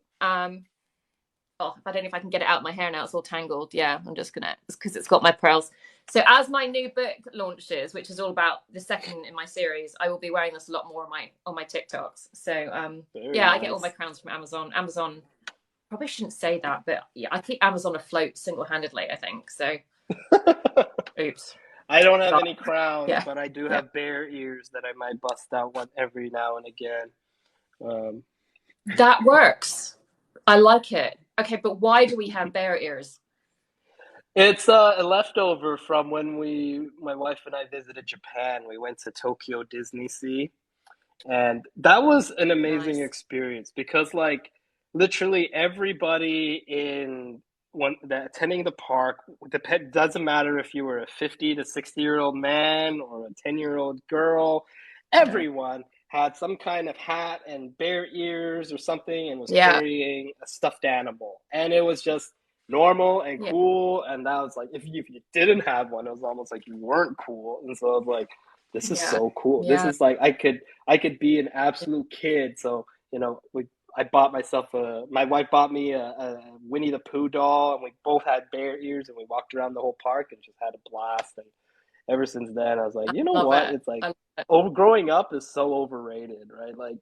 Oh, I don't know if I can get it out of my hair now. It's all tangled. Yeah, I'm just gonna, because it's got my pearls. So as my new book launches, which is all about the second in my series, I will be wearing this a lot more on my TikToks. So very yeah, I get all my nice. crowns from Amazon. Amazon, probably shouldn't say that, but yeah, I keep Amazon afloat single handedly. I think so. Oops. I don't have God. any crowns, Yeah, but I do yeah. have bear ears that I might bust out one every now and again. Um, That works. I like it. Okay, but why do we have bear ears? it's a leftover from when my wife and I visited Japan. We went to Tokyo Disney Sea, and that was an amazing Nice. experience because like literally everybody in one that attending the park, the pet doesn't matter if you were a 50 to 60-year-old man or a 10-year-old girl, Yeah. everyone had some kind of hat and bear ears or something and was Yeah. carrying a stuffed animal, and it was just normal and Yeah. cool. And that was like, if you didn't have one, it was almost like you weren't cool. And so I was like, this is Yeah. so cool. This Yeah. is like I could be an absolute kid. So I bought myself my wife bought me a Winnie the Pooh doll, and we both had bear ears, and we walked around the whole park and just had a blast. And ever since then, I was like, I you know love what? it. It's like I love it. growing up is so overrated, right? Like,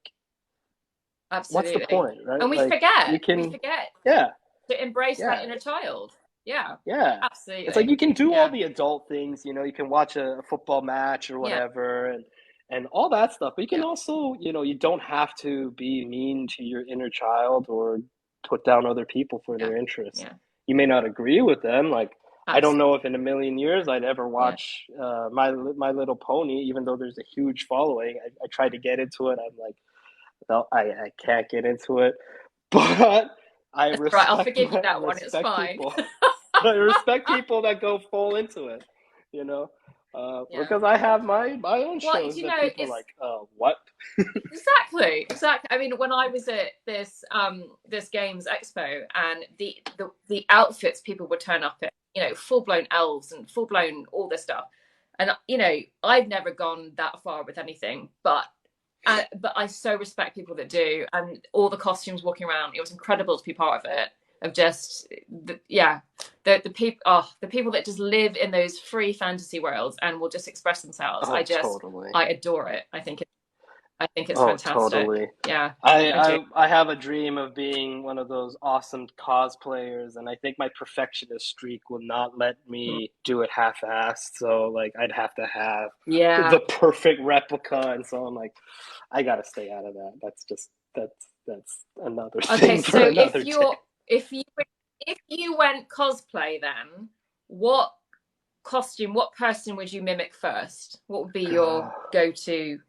what's the Absolutely. point, right? And we Like, you forget. We can, forget yeah, to embrace that yeah, inner child. Yeah. yeah. It's like Absolutely. you can do all Yeah. the adult things, you can watch a football match or Yeah. whatever, and all that stuff. But you can Yeah. also, you don't have to be mean to your inner child or put down other people for Yeah. their interests. Yeah. You may not agree with them. Like, I don't Absolutely. know if in a million years I'd ever Yeah. watch My Little Pony, even though there's a huge following. I tried to get into it. I'm like, no, I can't get into it. But I It's all right. I'll respect forgive you my that one. It's respect fine. people. I respect people that go full into it, you know, Yeah. because I have my own Well, shows you that know, people are it's like, what? exactly, exactly. I mean, when I was at this games expo, and the outfits people would turn up in, full blown elves and full blown all this stuff, and I've never gone that far with anything, but I so respect people that do, and all the costumes walking around. It was incredible to be part of it. Of just yeah, the people that just live in those free fantasy worlds and will just express themselves. Oh, totally. I adore it. I think it's Oh, fantastic. totally. Yeah, I, I do. I I have a dream of being one of those awesome cosplayers, and I think my perfectionist streak will not let me do it half-assed. So like I'd have to have Yeah. the perfect replica, and so I'm like, I gotta stay out of that. That's another Okay, thing so for another day. if you if you went cosplay, then what costume, what person would you mimic first? What would be your go-to?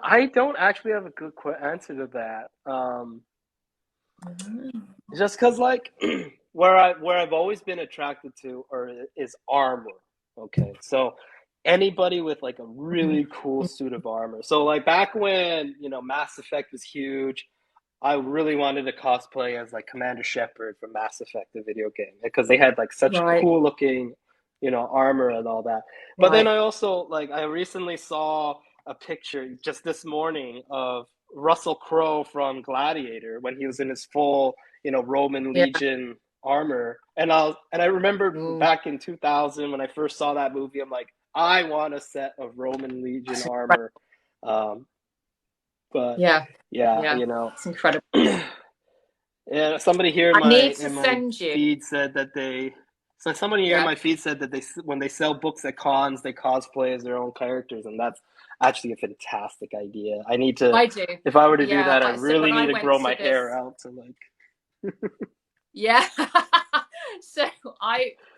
I don't actually have a good answer to that. Mhm. Just because, like, where I've always been attracted to or is armor. Okay, so anybody with like a really cool suit of armor. So like back when Mass Effect was huge, I really wanted to cosplay as like Commander Shepard from Mass Effect, the video game, because they had like such Right, cool looking, armor and all that. But then right. I also I recently saw a picture just this morning of Russell Crowe from Gladiator when he was in his full, Roman Yeah. Legion armor, and I remembered Ooh. back in 2000 when I first saw that movie, I'm like, I want a set of Roman Legion That's incredible. armor. Um, but Yeah, yeah, yeah. It's incredible. Yeah, somebody here in I my need to in my send you. feed said that they. So somebody here in Yeah, my feed said that when they sell books at cons, they cosplay as their own characters, and that's actually a fantastic idea. I need to, I do. if I were to do Yeah. that, I So when really I need to went grow to my hair this, out to like. yeah. So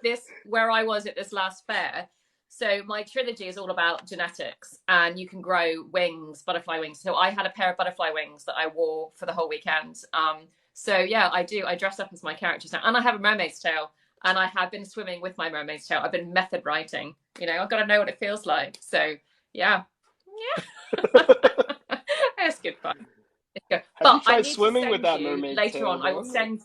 this where I was at this last fair. So my trilogy is all about genetics, and you can grow wings, butterfly wings. So I had a pair of butterfly wings that I wore for the whole weekend. So yeah, I do. I dress up as my characters now, and I have a mermaid's tail, and I have been swimming with my mermaid's tail. I've been method writing. I've got to know what it feels like. So yeah, yeah, it's good fun. It's good. Have you But I tried need to swimming with send that you mermaid later tail on. I will going? send.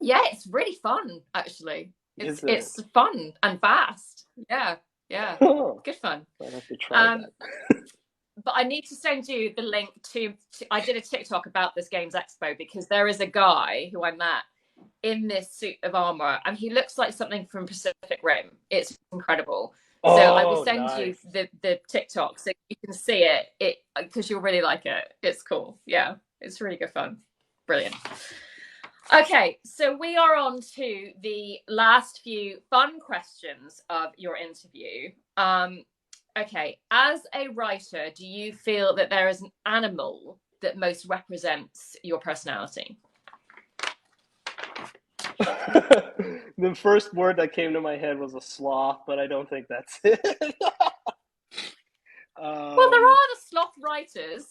Yeah, it's really fun actually. Is it? It's fun and fast. Yeah, yeah, Oh, good fun. I'll have to try Um, that. but I need to send you the link to. I did a TikTok about this Games Expo because there is a guy who I met in this suit of armor, and he looks like something from Pacific Rim. It's incredible. So I will Oh, send you nice. the TikTok so you can see it. Because you'll really like it. It's cool. Yeah, it's really good fun. Brilliant. Okay, so we are on to the last few fun questions of your interview. Okay, as a writer, do you feel that there is an animal that most represents your personality? The first word that came to my head was a sloth, but I don't think that's it. Well, there um, are the sloth writers,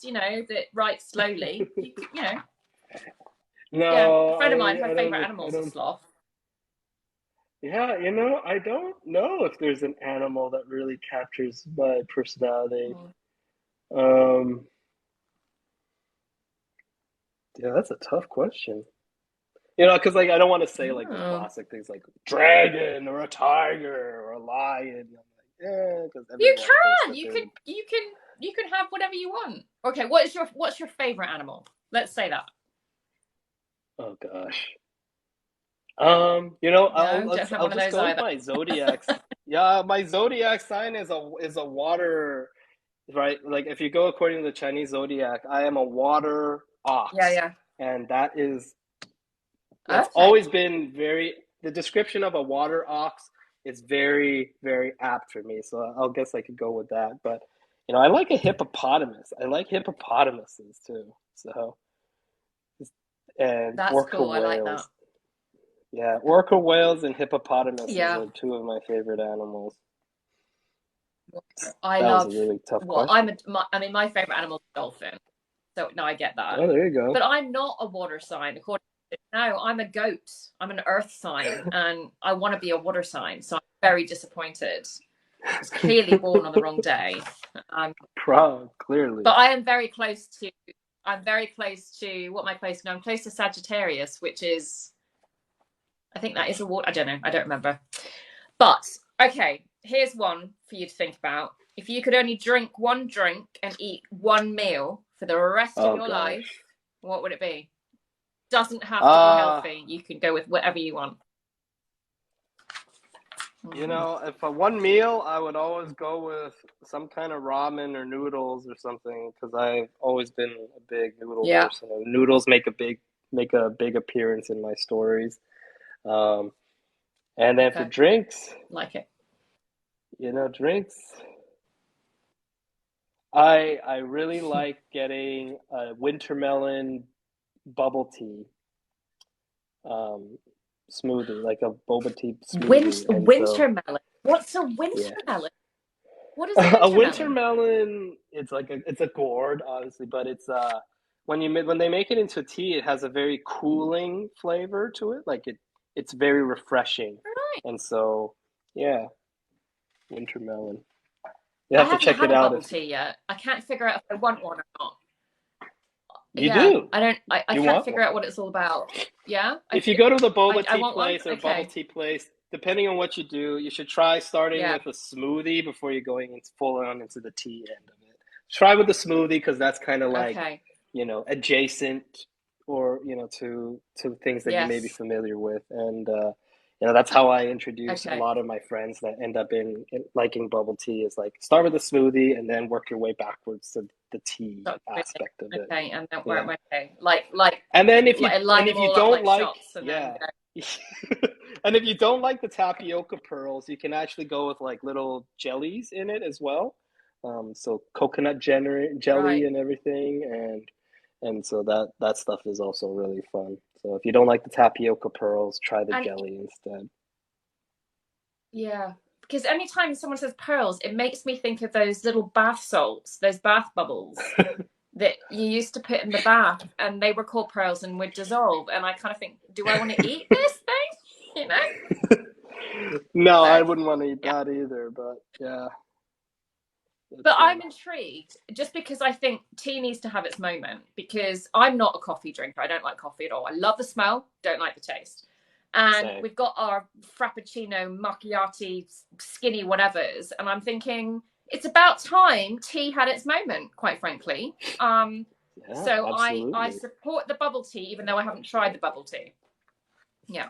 that write slowly. Yeah, a no, friend of mine, her I favorite don't, animal is a sloth. yeah, I don't know if there's an animal that really captures my personality. Mm. Um, yeah, that's a tough question. Because like I don't want to say like the Oh. classic things like dragon or a tiger or a lion. I'm like, yeah, because You everyone thinks can, that you they're can, the. you can have whatever you want. Okay, what's your favorite animal? Let's say that. Oh gosh. No, don't have I'll one of just those go with either. my zodiac. Yeah, my zodiac sign is a water, right? Like if you go according to the Chinese zodiac, I am a water Yeah, ox, yeah. and that's Okay. always been the description of a water ox is very, very apt for me. So I'll guess I could go with that. But I like a hippopotamus. I like hippopotamuses too. So and That's orca cool. I like that. whales. Yeah, orca whales and hippopotamuses Yeah. are two of my favorite animals. I That was a love, really tough well, I'm question. I mean, my favorite animal is dolphin. So no, I get that. Oh, there you go. But I'm not a water sign. According to, no, I'm a goat. I'm an earth sign, and I want to be a water sign. So I'm very disappointed. I was clearly born on the wrong day. Um, Clearly. but I am very close to. I'm very close to what am I close to? I'm close to Sagittarius, which is I think that is a water. I don't know. I don't remember. But okay, here's one for you to think about. If you could only drink one drink and eat one meal for the rest of Oh your life, gosh. what would it be? Doesn't have to be Uh, healthy. You can go with whatever you want. you Mm. know, if for one meal, I would always go with some kind of ramen or noodles or something because I've always been a big noodle Yeah. person. And noodles make a big appearance in my stories. Um, and then for Okay. drinks, Like it. drinks. I really like getting a winter melon bubble tea um, smoothie, like a boba tea smoothie. And so, Winter melon. What's a winter yeah. melon? What is a A winter winter melon? melon, it's a gourd, obviously, but it's when they make it into tea, it has a very cooling flavor to it. Like it's very refreshing. Right. And so, yeah, winter melon. You I have to haven't check had it a out bubble if tea yet. I can't figure out if I want one or not. you Yeah, do. I don't. I You can't want figure one. out what it's all about. Yeah, I If you do. go to the boba I tea want one. place or bubble Okay. tea place, depending on what you do, you should try starting Yeah. with a smoothie before you're going into full on into the tea end of it. Try with the smoothie because that's kind of like, Okay. adjacent or, to things that you may be Yes. familiar with. And that's how I introduce a Okay. lot of my friends that end up in liking bubble tea is like start with the smoothie and then work your way backwards to the tea Stop smoking. aspect of it. Okay, and then where Yeah. am I going? Like And line if them you all up don't like like, shots, and then yeah. go. And if you don't like the tapioca pearls, you can actually go with like little jellies in it as well. So coconut jelly Right. and everything, and so that stuff is also really fun. So if you don't like the tapioca pearls, try the And jelly instead. yeah, because anytime someone says pearls, it makes me think of those little bath salts, those bath bubbles that you used to put in the bath, and they were called pearls and would dissolve. And I kind of think, do I want to eat this thing? You know? No, I So wouldn't want to eat yeah. that either, but yeah, But that's I'm intrigued just because I think tea needs to have its moment because I'm not a coffee drinker. I don't like coffee at all. I love the smell, don't like the taste. And same. we've got our frappuccino, macchiati, skinny whatevers. And I'm thinking it's about time tea had its moment, quite frankly. Yeah, So I absolutely. support the bubble tea, even though I haven't tried the bubble tea. Yeah,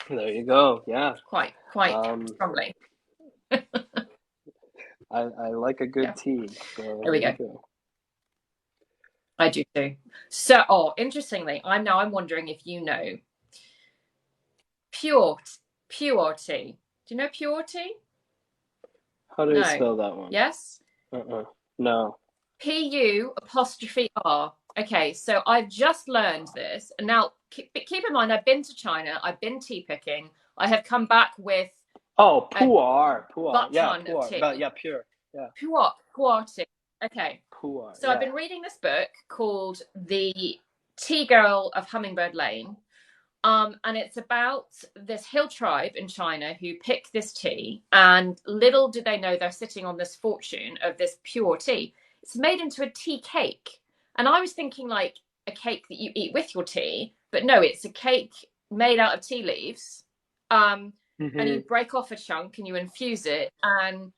There you go. Yeah. quite Um, strongly. I like a Yeah, good tea, so there we there you go. go. I do too. So, oh, interestingly, I'm wondering if you know Pure, purity. Do you know purity? How do you No. spell that one? Yes? Uh-uh. No. Pu apostrophe R. Okay, so I've just learned this. And now keep in mind, I've been to China, I've been tea picking, I have come back with Oh, a pu'er. butt Yeah, ton of pu'er. But tea. yeah, pure. Yeah, Puer tea. Okay. pu'er. So I've Yeah. been reading this book called The Tea Girl of Hummingbird Lane. And it's about this hill tribe in China who pick this tea, and little do they know they're sitting on this fortune of this pure tea. It's made into a tea cake. And I was thinking like a cake that you eat with your tea, but no, it's a cake made out of tea leaves. Um, and Hmm. you break off a chunk and you infuse it, and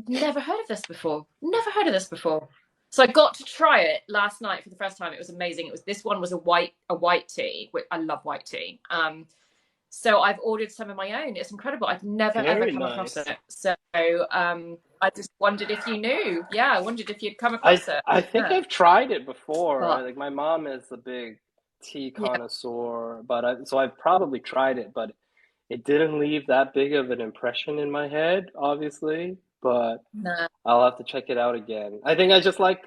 never heard of this before. Never heard of this before. So I got to try it last night for the first time. It was amazing. It was this one was a white tea, which I love white tea. So I've ordered some of my own. It's incredible. I've never ever Very come across nice. it. So I just wondered if you knew. Yeah, I wondered if you'd come I across it. I think Yeah. I've tried it before. But Like my mom is a big tea yeah, connoisseur, so I've probably tried it, but it didn't leave that big of an impression in my head, obviously. But nah, I'll have to check it out again. I think I just like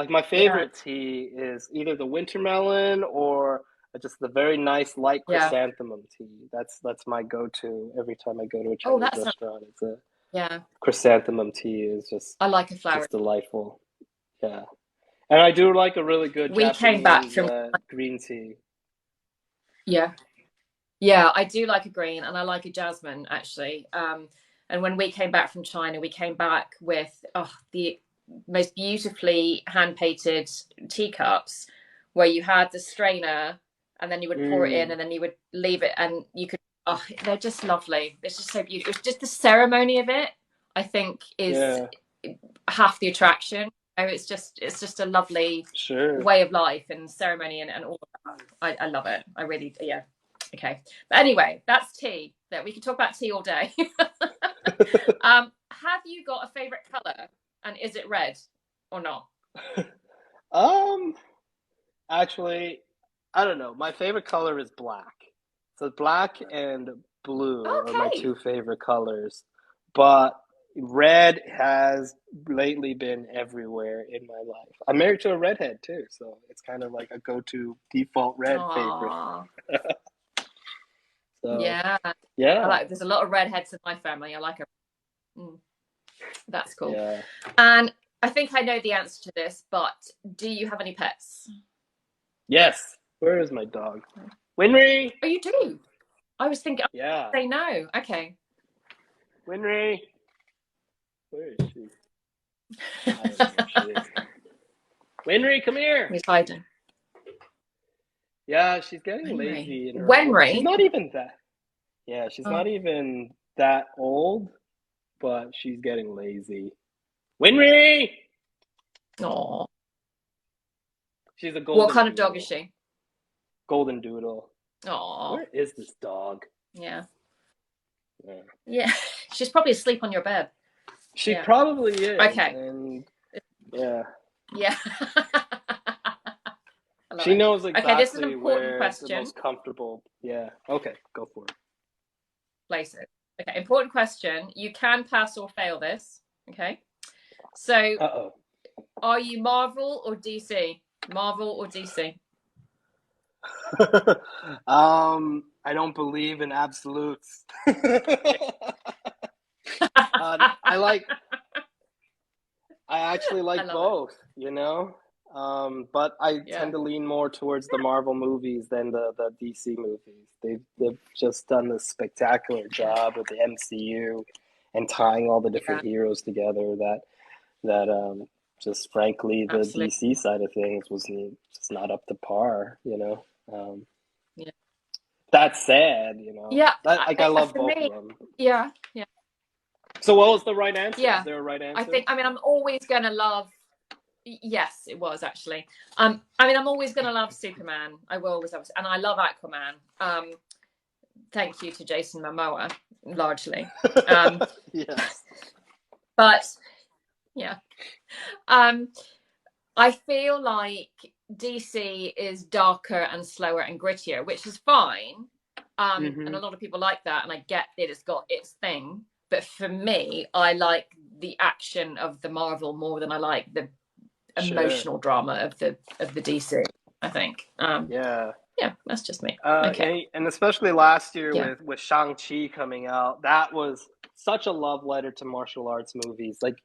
my yeah, favorite tea is either the winter melon or just the very nice light Yeah. chrysanthemum tea. That's my go-to every time I go to a Oh, Chinese that's not, restaurant. It's a yeah. chrysanthemum tea is I like a flower. just delightful. Yeah, and I do like a really good We came back Japanese from, green tea. yeah. Yeah, I do like a green and I like a jasmine actually. And when we came back from China, we came back with the most beautifully hand painted teacups where you had the strainer and then you would pour it in Mm, and then you would leave it and you could, oh, they're just lovely. It's just so beautiful. It's just the ceremony of it, I think, is yeah, half the attraction. It's just a lovely sure. way of life and ceremony and all of that. I love it. I really, yeah. Okay. But anyway, that's tea. That we could talk about tea all day. Have you got a favorite color, and is it red or not? Um, Actually, I don't know. My favorite color is black. So black and blue are my Okay. two favorite colors. But red has lately been everywhere in my life. I'm married to a redhead too, so it's kind of like a go-to default red favorite. Aw. So, Yeah. I yeah, like. There's a lot of redheads in my family. I like it. Mm, that's cool. yeah. And I think I know the answer to this, but do you have any pets? Yes. Where is my dog? Winry! Oh, you do. I was thinking. Yeah. Say no. Okay. Winry! Where is she? I don't know where she is. Winry, come here! He's hiding. Yeah, she's getting Wenry. lazy in her old. She's Wenry. not even that. Yeah, she's Oh. not even that old, but she's getting lazy. Winry! Aw. She's a What golden kind of dog is doodle. she? Golden doodle. Aw. Where is this dog? Yeah. Yeah. Yeah. She's probably asleep on your bed. She Yeah. probably is, Okay. and yeah, Yeah. I love she it. knows Okay, this is an exactly important where the question. most comfortable. Yeah. Okay, go for it. Places. Okay, important question. You can pass or fail this. Okay. So, Uh are you Marvel or DC? Marvel or DC? oh. I don't believe in absolutes. I like I actually I like love it. both, but I Yeah. tend to lean more towards the Marvel movies than the DC movies. They've just done this spectacular Yeah. job with the MCU and tying all the Yeah. different heroes together that just frankly the Absolutely. DC side of things was just not up to par. Yeah. That said, Yeah. that like I love For both of me, them. yeah. Yeah. So what was the right answer? Is Yeah. there a right I answer? think, I mean, I'm always going to love. Yes, it was actually. I mean, I'm always going to love Superman. I will always love, and I love Aquaman. Thank you to Jason Momoa, largely. Yes. But yeah, um, I feel like DC is darker and slower and grittier, which is fine. And Hmm. a lot of people like that, and I get that it's got its thing. But for me, I like the action of the Marvel more than I like the Sure. emotional drama of the DC. I think. Yeah. Yeah, that's just me. Okay. And especially last year Yeah. with Shang-Chi coming out, that was such a love letter to martial arts movies. Like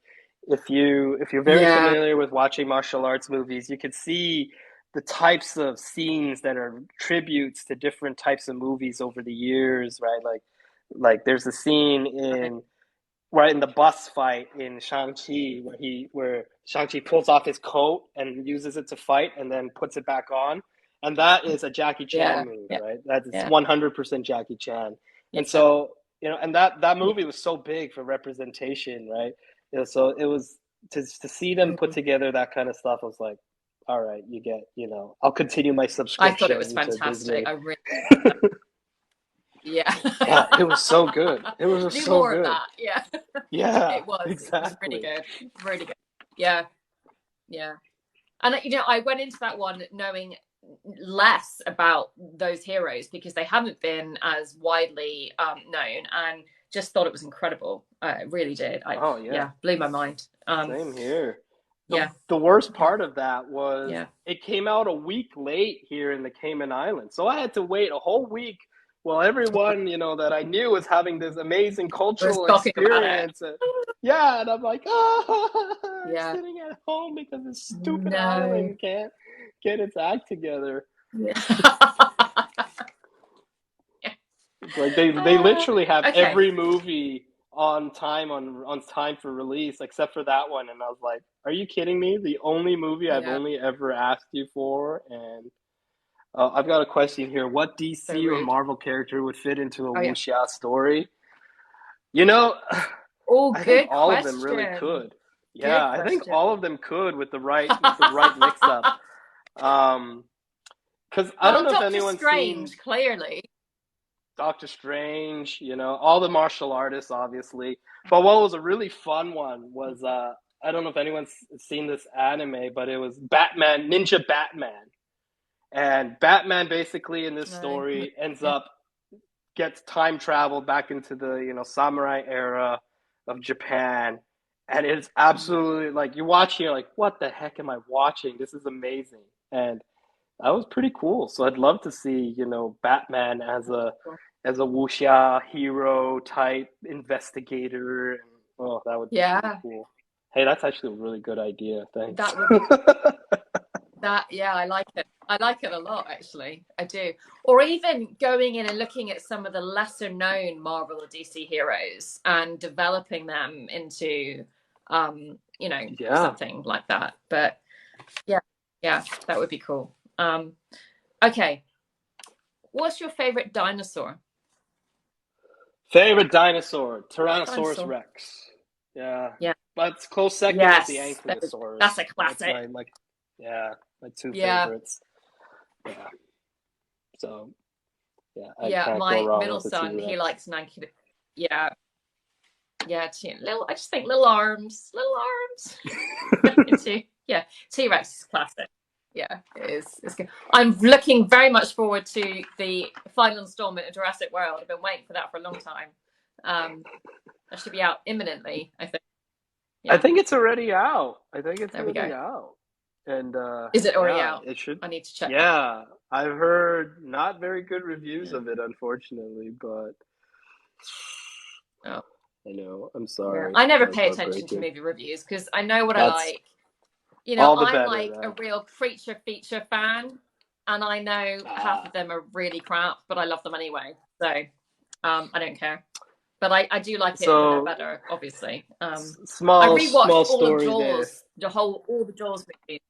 if you're very Yeah. familiar with watching martial arts movies, you could see the types of scenes that are tributes to different types of movies over the years, right? Like there's a scene Right. in right in the bus fight in Shang-Chi where Shang-Chi pulls off his coat and uses it to fight and then puts it back on. And that is a Jackie Chan Yeah. move, Yeah. right? That is Yeah. 100% Jackie Chan. And Yeah. so, and that Yeah. movie was so big for representation, right? So it was to see them put Mm. together that kind of stuff. I was like, all right, I'll continue my I thought it was subscription to fantastic. Disney. I really. Yeah. Yeah, it was so good. It was just Do so more of good. that. Yeah. Yeah, It was. It was really exactly. good. Really good. Yeah. Yeah. And I went into that one knowing less about those heroes because they haven't been as widely known, and just thought it was incredible. I really did. Oh yeah, Yeah, blew my mind. same here. the Yeah. the worst Yeah. part of that was Yeah. it came out a week late here in the Cayman Islands. So I had to wait a whole week while everyone, that I knew was having this amazing We're cultural talking about it. experience. Yeah, and I'm like, oh, I'm Yeah. sitting at home because this stupid No. island can't get its act together. Yeah. It's like they Uh, literally have okay. every movie on time for release except for that one, and I was like, "Are you kidding me? The only movie I've Yeah. only ever asked you for." And I've got a question here: what So DC or rude. Marvel character would fit into a Oh yeah. wuxia story? You know, Oh, I think good all of them really question. could. Yeah, Good I think question. all of them could with the right mix up. Um, because I don't Well, know if Doctor anyone's seen Strange, clearly. Doctor Strange, all the martial artists, obviously. But what was a really fun one was I don't know if anyone's seen this anime, but it was Batman, Ninja Batman. And Batman basically in this No. story gets time traveled back into the, samurai era of Japan. And it's absolutely like you watch here, like, what the heck am I watching? This is amazing. And that was pretty cool. So I'd love to see, Batman as a wuxia hero type investigator. And, oh, that would be pretty Yeah, cool. Hey, that's actually a really good idea. Thanks. that would be that. Yeah, I like it. I like it a lot, actually. I do. Or even going in and looking at some of the lesser known Marvel or DC heroes and developing them into, Yeah. something like that. But yeah, yeah, that would be cool. Okay. What's your favorite dinosaur? Favorite dinosaur, Tyrannosaurus Dinosaur. Rex. Yeah. Yeah. But it's close second is the Yes. That's Ankylosaurus. a That's classic. yeah, my two Yeah. favorites. Yeah. So, yeah, I Yeah. can't go My wrong middle with the son, he T-Rex. likes Nike. Yeah. Yeah. Little, I just think little arms. Little arms. Yeah. T Rex is classic. Yeah, it is. It's good. I'm looking very much forward to the final installment of Jurassic World. I've been waiting for that for a long time. Um, that should be out imminently, I think. I Yeah, think it's already out. I think it's there we already go. out. And Is it already yeah, out? it should. I need to check that. Yeah, I've heard not very good reviews Yeah. of it, unfortunately, but Oh, I know. I'm yeah. sorry. I never That's pay attention to heartbreaking. movie reviews because I know what I That's like. all the I'm better like a then. real creature feature fan, and I know half Ah, of them are really crap, but I love them anyway. So I don't care. But I do like it when they're so better, obviously. I small rewatched story there. all the Jaws movies.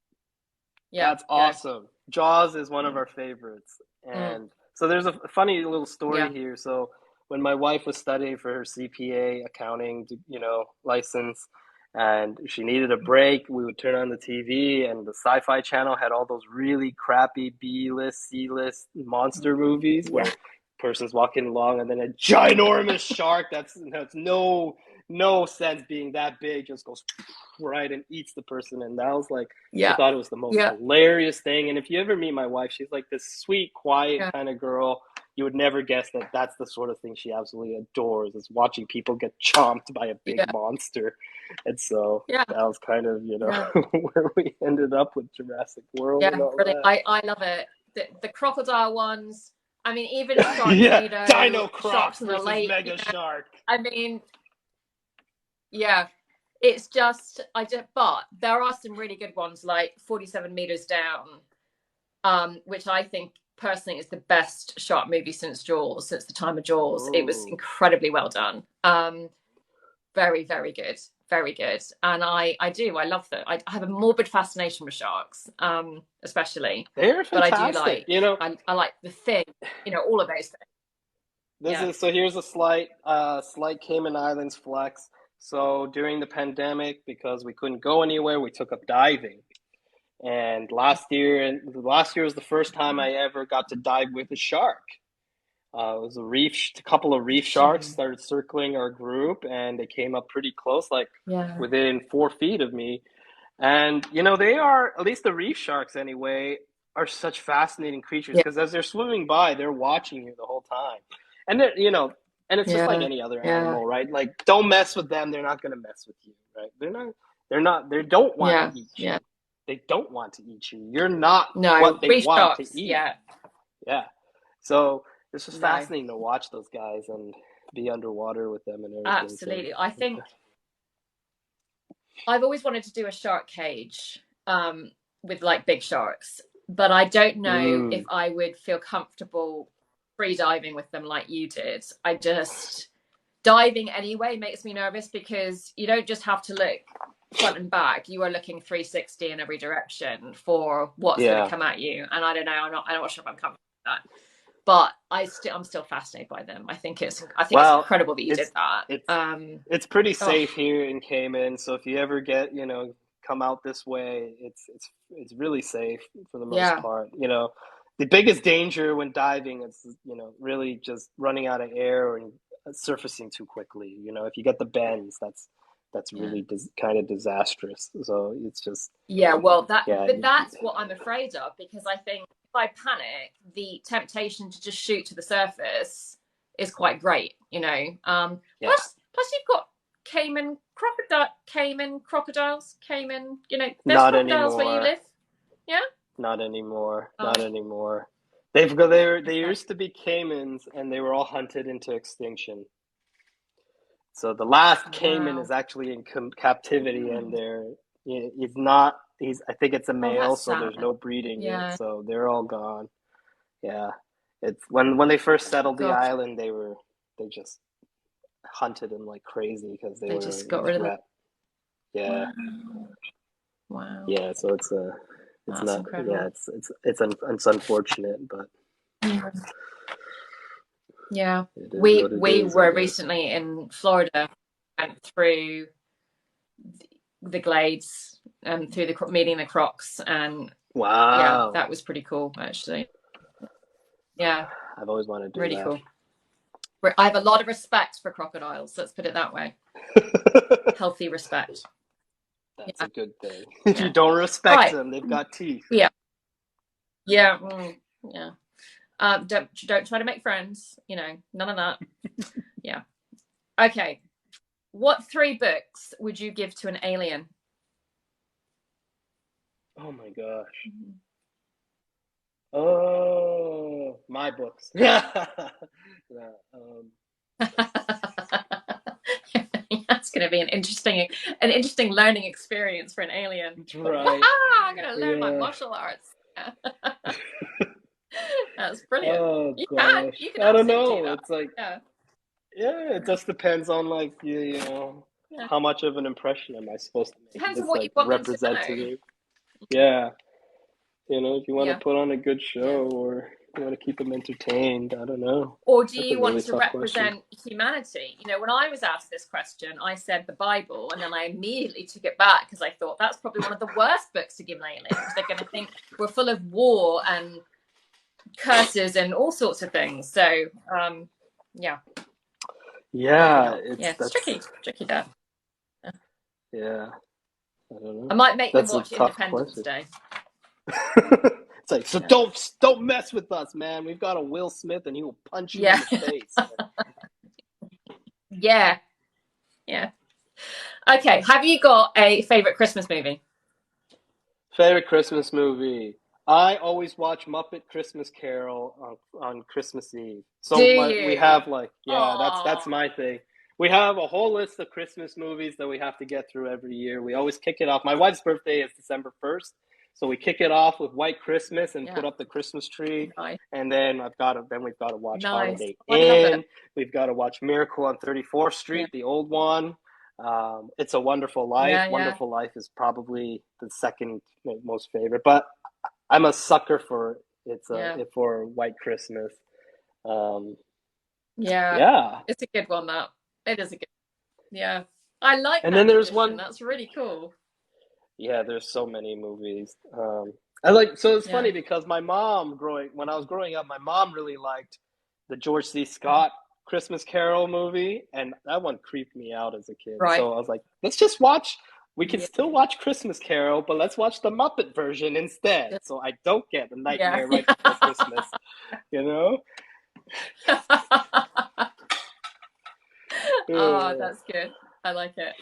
Yeah, That's go. awesome. Jaws is one of Mm, our favorites. mm, And so there's a funny little story yeah, here. So when my wife was studying for her CPA accounting, license, and she needed a break, we would turn on the TV, and the Sci-Fi Channel had all those really crappy B-list, C-list monster movies yeah, where person's walking along and then a ginormous shark that's no sense being that big just goes right and eats the person. And that was like, she yeah, thought it was the most yeah, hilarious thing. And if you ever meet my wife, she's like this sweet, quiet yeah, kind of girl. You would never guess that that's the sort of thing she absolutely adores, is watching people get chomped by a big yeah, monster. And so yeah, that was kind of, yeah, where we ended up with Jurassic World and yeah. all Brilliant. that. I love it. The crocodile ones. I mean, even Yeah, Sharknado, Dino Croc Sharks in the versus Lake. Mega Shark. I mean, yeah, it's just but there are some really good ones like 47 meters down, which I think personally is the best shark movie since Jaws, since the time of Jaws. It was Oh, incredibly well done. Very, very good, very good. And I love that. I have a morbid fascination with sharks, especially, they're but I do fantastic. I like the thing, all of those things. This Yeah, is so here's a slight Cayman Islands flex. So during the pandemic, because we couldn't go anywhere, we took up diving. And last year was the first time I ever got to dive with a shark. It was a couple of reef sharks shame. started circling our group, and they came up pretty close, like Yeah, within 4 feet of me. And they are, at least the reef sharks anyway, are such fascinating creatures yeah, because as they're swimming by, they're watching you the whole time. And and it's just like yeah, any other yeah, animal, right? Like don't mess with them, they're not going to mess with you, right? They're not. They don't want to Yeah, eat yeah. you. They don't want to eat you. You're not No, what they reef want to sharks. eat. Yeah, Yeah. So it's just no, fascinating to watch those guys and be underwater with them and everything. So absolutely. I think I've always wanted to do a shark cage with like big sharks, but I don't know if mm, I would feel comfortable free diving with them like you did. I just diving anyway makes me nervous because you don't just have to look front and back. You are looking 360 in every direction for what's going to yeah. come at you. And I don't know. I'm not sure if I'm comfortable with that. But I'm still fascinated by them. I think it's Well, incredible that you did it's that. it's it's pretty Oh safe here in Cayman. So if you ever get, come out this way, it's really safe for the most yeah, part. The biggest danger when diving is, really just running out of air and surfacing too quickly. If you get the bends, that's yeah. really kind of disastrous. So it's just, Yeah, well, yeah, but that's what I'm afraid of because I think if I panic, the temptation to just shoot to the surface is quite great, you know. yeah, Plus you've got Cayman crocodiles, Cayman, there's not crocodiles where you anymore. live. Yeah. Not anymore. Oh, Not anymore. They okay. used to be caimans, and they were all hunted into extinction. So the last caiman Wow. is actually in captivity, and he's not. He's I think it's a Oh, male, that's so there's sad. no breeding yet. Yeah. So they're all gone. Yeah, it's when they first settled the Gosh, island, they just hunted them like crazy because they they were just a got rid of them. threat. Yeah, Wow. Wow. yeah. So it's That's not. Yeah, incredible. it's unfortunate, but Yeah. Yeah. it is We what it we is, I were guess. recently in Florida, went through the glades and through the meeting the crocs, and yeah, Wow. that was pretty cool actually. Yeah, I've always wanted to do really that. cool. I have a lot of respect for crocodiles, let's put it that way. Healthy respect. That's Yeah, a good thing. If you yeah. don't All respect right. them, they've got teeth. Yeah, yeah, yeah. Don't try to make friends, none of that. Yeah. Okay, what three books would you give to an alien? Oh my gosh. Oh, my books. Yeah. Yeah, That's going to be an interesting learning experience for an alien. right. I'm going to learn my Yeah. martial arts. That's brilliant. Oh You can, gosh. you can I don't absolutely do know. that. It's like, Yeah, yeah, it just depends on like yeah. how much of an impression am I supposed to make? If Depends on it's what you like want them to know. representative. Yeah. If you want to Yeah, put on a good yeah. show or you want to keep them entertained, I don't know. Or do That's a you want really to tough question. represent humanity? When I was asked this question, I said the Bible, and then I immediately took it back because I thought that's probably one of the worst books to give an alien because they're going to think we're full of war and curses and all sorts of things. So, yeah, maybe Yeah, not. Yeah, it's that's tricky that. yeah, I don't I know. might make them That's a watch tough Independence question. Day. It's like, so Yeah, don't mess with us, man. We've got a Will Smith and he will punch you in yeah, the face. yeah, yeah. Okay, have you got a favorite Christmas movie? Favorite Christmas movie. I always watch Muppet Christmas Carol on Christmas Eve. Do So we you? have like, yeah, that's Oh, my thing. We have a whole list of Christmas movies that we have to get through every year. We always kick it off. My wife's birthday is December 1st, so we kick it off with White Christmas and yeah, put up the Christmas tree. nice, And then we've got to watch nice. Holiday Oh, I love it. Inn. We've got to watch Miracle on 34th Yeah, Street, the old one. It's a Wonderful Life. yeah, yeah, Wonderful Life is probably the second most favorite, but I'm a sucker for yeah, for White Christmas. Um, yeah. yeah, It's a good one. That it is a good. Yeah, I like and then that there's tradition. one. That's really cool. Yeah, there's so many movies. I like. So it's funny Yeah, because when I was growing up, my mom really liked the George C. Scott Christmas Carol movie, and that one creeped me out as a kid. right. So I was like, let's just watch. We can Yeah, still watch Christmas Carol, but let's watch the Muppet version instead. So I don't get the yeah. nightmare right before Christmas. You know? Oh, Uh, that's good. I like it.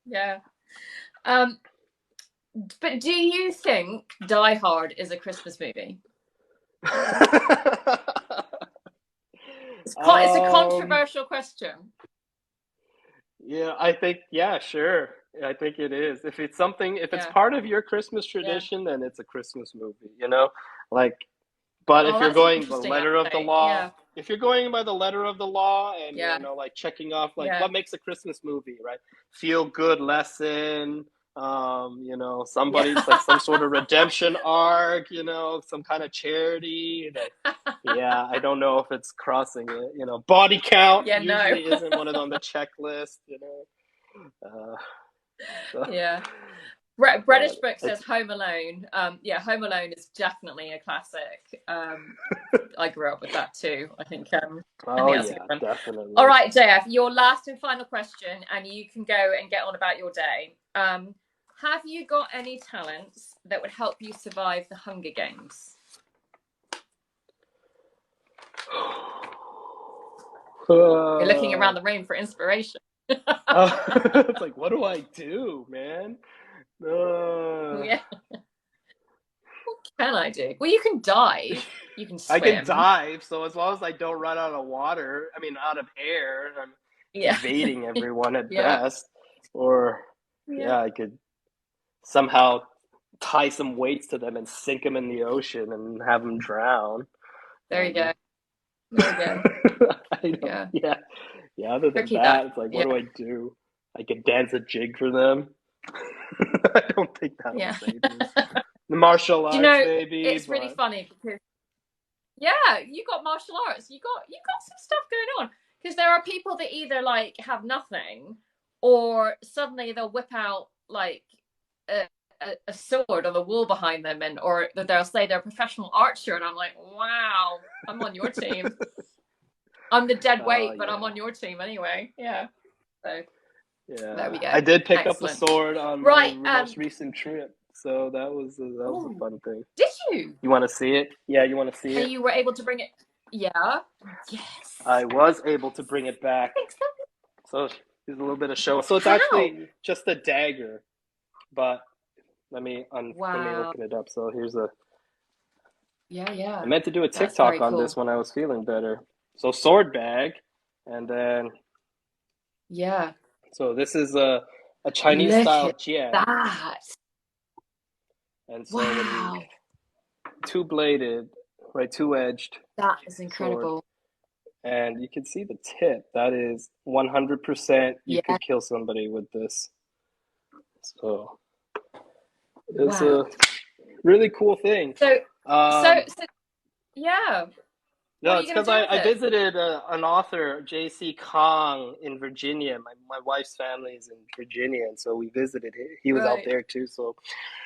Yeah. Um, but do you think Die Hard is a Christmas movie? It's a Um, controversial question. yeah, I think, yeah, sure. I think it is. If it's Yeah, part of your Christmas yeah. tradition, then it's a Christmas movie, you know? Like, but Oh, if you're that's going the interesting, letter of the actually. law, Yeah, if you're going by the letter of the law and, yeah, like checking off, like, yeah, what makes a Christmas movie, right? Feel good lesson, yeah. somebody, like some sort of redemption arc, some kind of charity. Like, yeah, I don't know if it's crossing it. Body count Yeah, no. usually isn't one of them on the checklist. Uh, so, Yeah. but British book it's says Home Alone. Yeah, Home Alone is definitely a classic. I grew up with that too. I oh think that's a good yeah, one. All definitely. right, JF, your last and final question, and you can go and get on about your day. Have you got any talents that would help you survive the Hunger Games? You're looking around Uh, the room for inspiration. it's like, what do I do, man? Uh, Yeah. What can I do? Well, you can dive. You can I can swim. dive, so as long as I don't run out of water, I mean, out of air, I'm Yeah. evading everyone at Yeah. best. Or, Yeah. yeah, I could somehow tie some weights to them and sink them in the ocean and have them drown. There you go. Um, There you go. I don't, Yeah. yeah, yeah. Other than Tricky that. that, it's like, what Yeah. do I do? I could dance a jig for them. I don't think that'll Yeah. save me. The martial Do you arts, know, maybe, it's really but funny because yeah, you got martial arts. You got some stuff going on. Because there are people that either like have nothing or suddenly they'll whip out like a, a sword on the wall behind them and or they'll say they're a professional archer and I'm like, wow, I'm on your team. I'm the dead weight, but I'm yeah, on your team anyway. Yeah. So there yeah. we I go. did pick up a Excellent. sword on my Right. most recent trip, so that was a Oh, fun thing. did you? You want to see it? Yeah, you want to see And it? you were able to bring it? Yeah. I Yes. was able to bring it back, Excellent. so here's a little bit of show. So it's actually How? just a dagger, but let me Wow. open it up. So here's a. Yeah, I yeah. meant to do a That's TikTok very on this cool. when I was feeling better. So sword bag, and then Yeah. so this is a Chinese Look style at jian, that. and so when you Wow. two bladed, right, two edged That is sword, incredible. and you can see the tip. That is 100%. You Yeah. could kill somebody with this. So it's Wow. a really cool thing. So, so, Um, so, yeah. What no, are it's you going because to do with I it? visited an author, J.C. Kong, in Virginia. My wife's family is in Virginia, and so we visited. He was out Right. there too. So,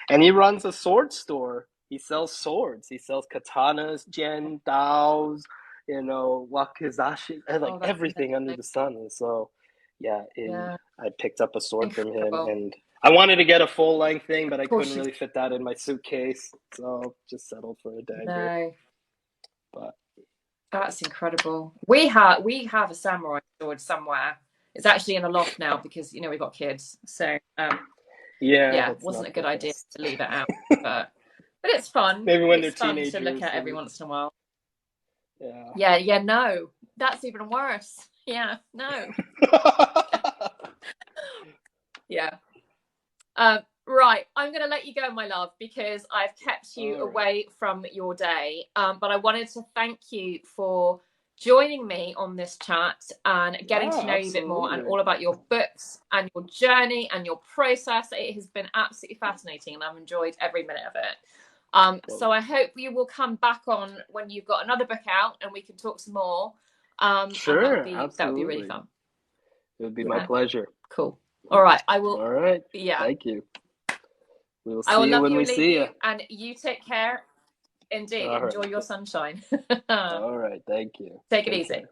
and he runs a sword store. He sells swords. He sells katanas, jian, daos, wakizashi, and like Oh, that's everything under amazing. the sun. And so, yeah, Yeah. I picked up a sword from him, Incredible. and I wanted to get a full length thing, but I Of course couldn't you really fit that in my suitcase, so just settled for a dagger. know. But That's incredible. We have a samurai sword somewhere. It's actually in a loft now because we've got kids. So yeah, yeah, it's wasn't a not the good idea best. to leave it out. But it's fun. Maybe when they're It's fun to look teenagers at every and once in a while. yeah. Yeah, yeah, no. That's even worse. Yeah, no. Yeah. Right, I'm going to let you go, my love, because I've kept you All right. away from your day. But I wanted to thank you for joining me on this chat and getting to Ah, know you a bit more and absolutely. all about your books and your journey and your process. It has been absolutely fascinating and I've enjoyed every minute of it. Well, So I hope you will come back on when you've got another book out and we can talk some more. And that would sure, be really absolutely. fun. It would be my Yeah, pleasure. cool. All right, I will. All right. Yeah, Thank you. We'll I see will you love when you we and leave see you. you, and you take care. Indeed, All enjoy right. your sunshine. All right. Thank you. Take it Take easy. care.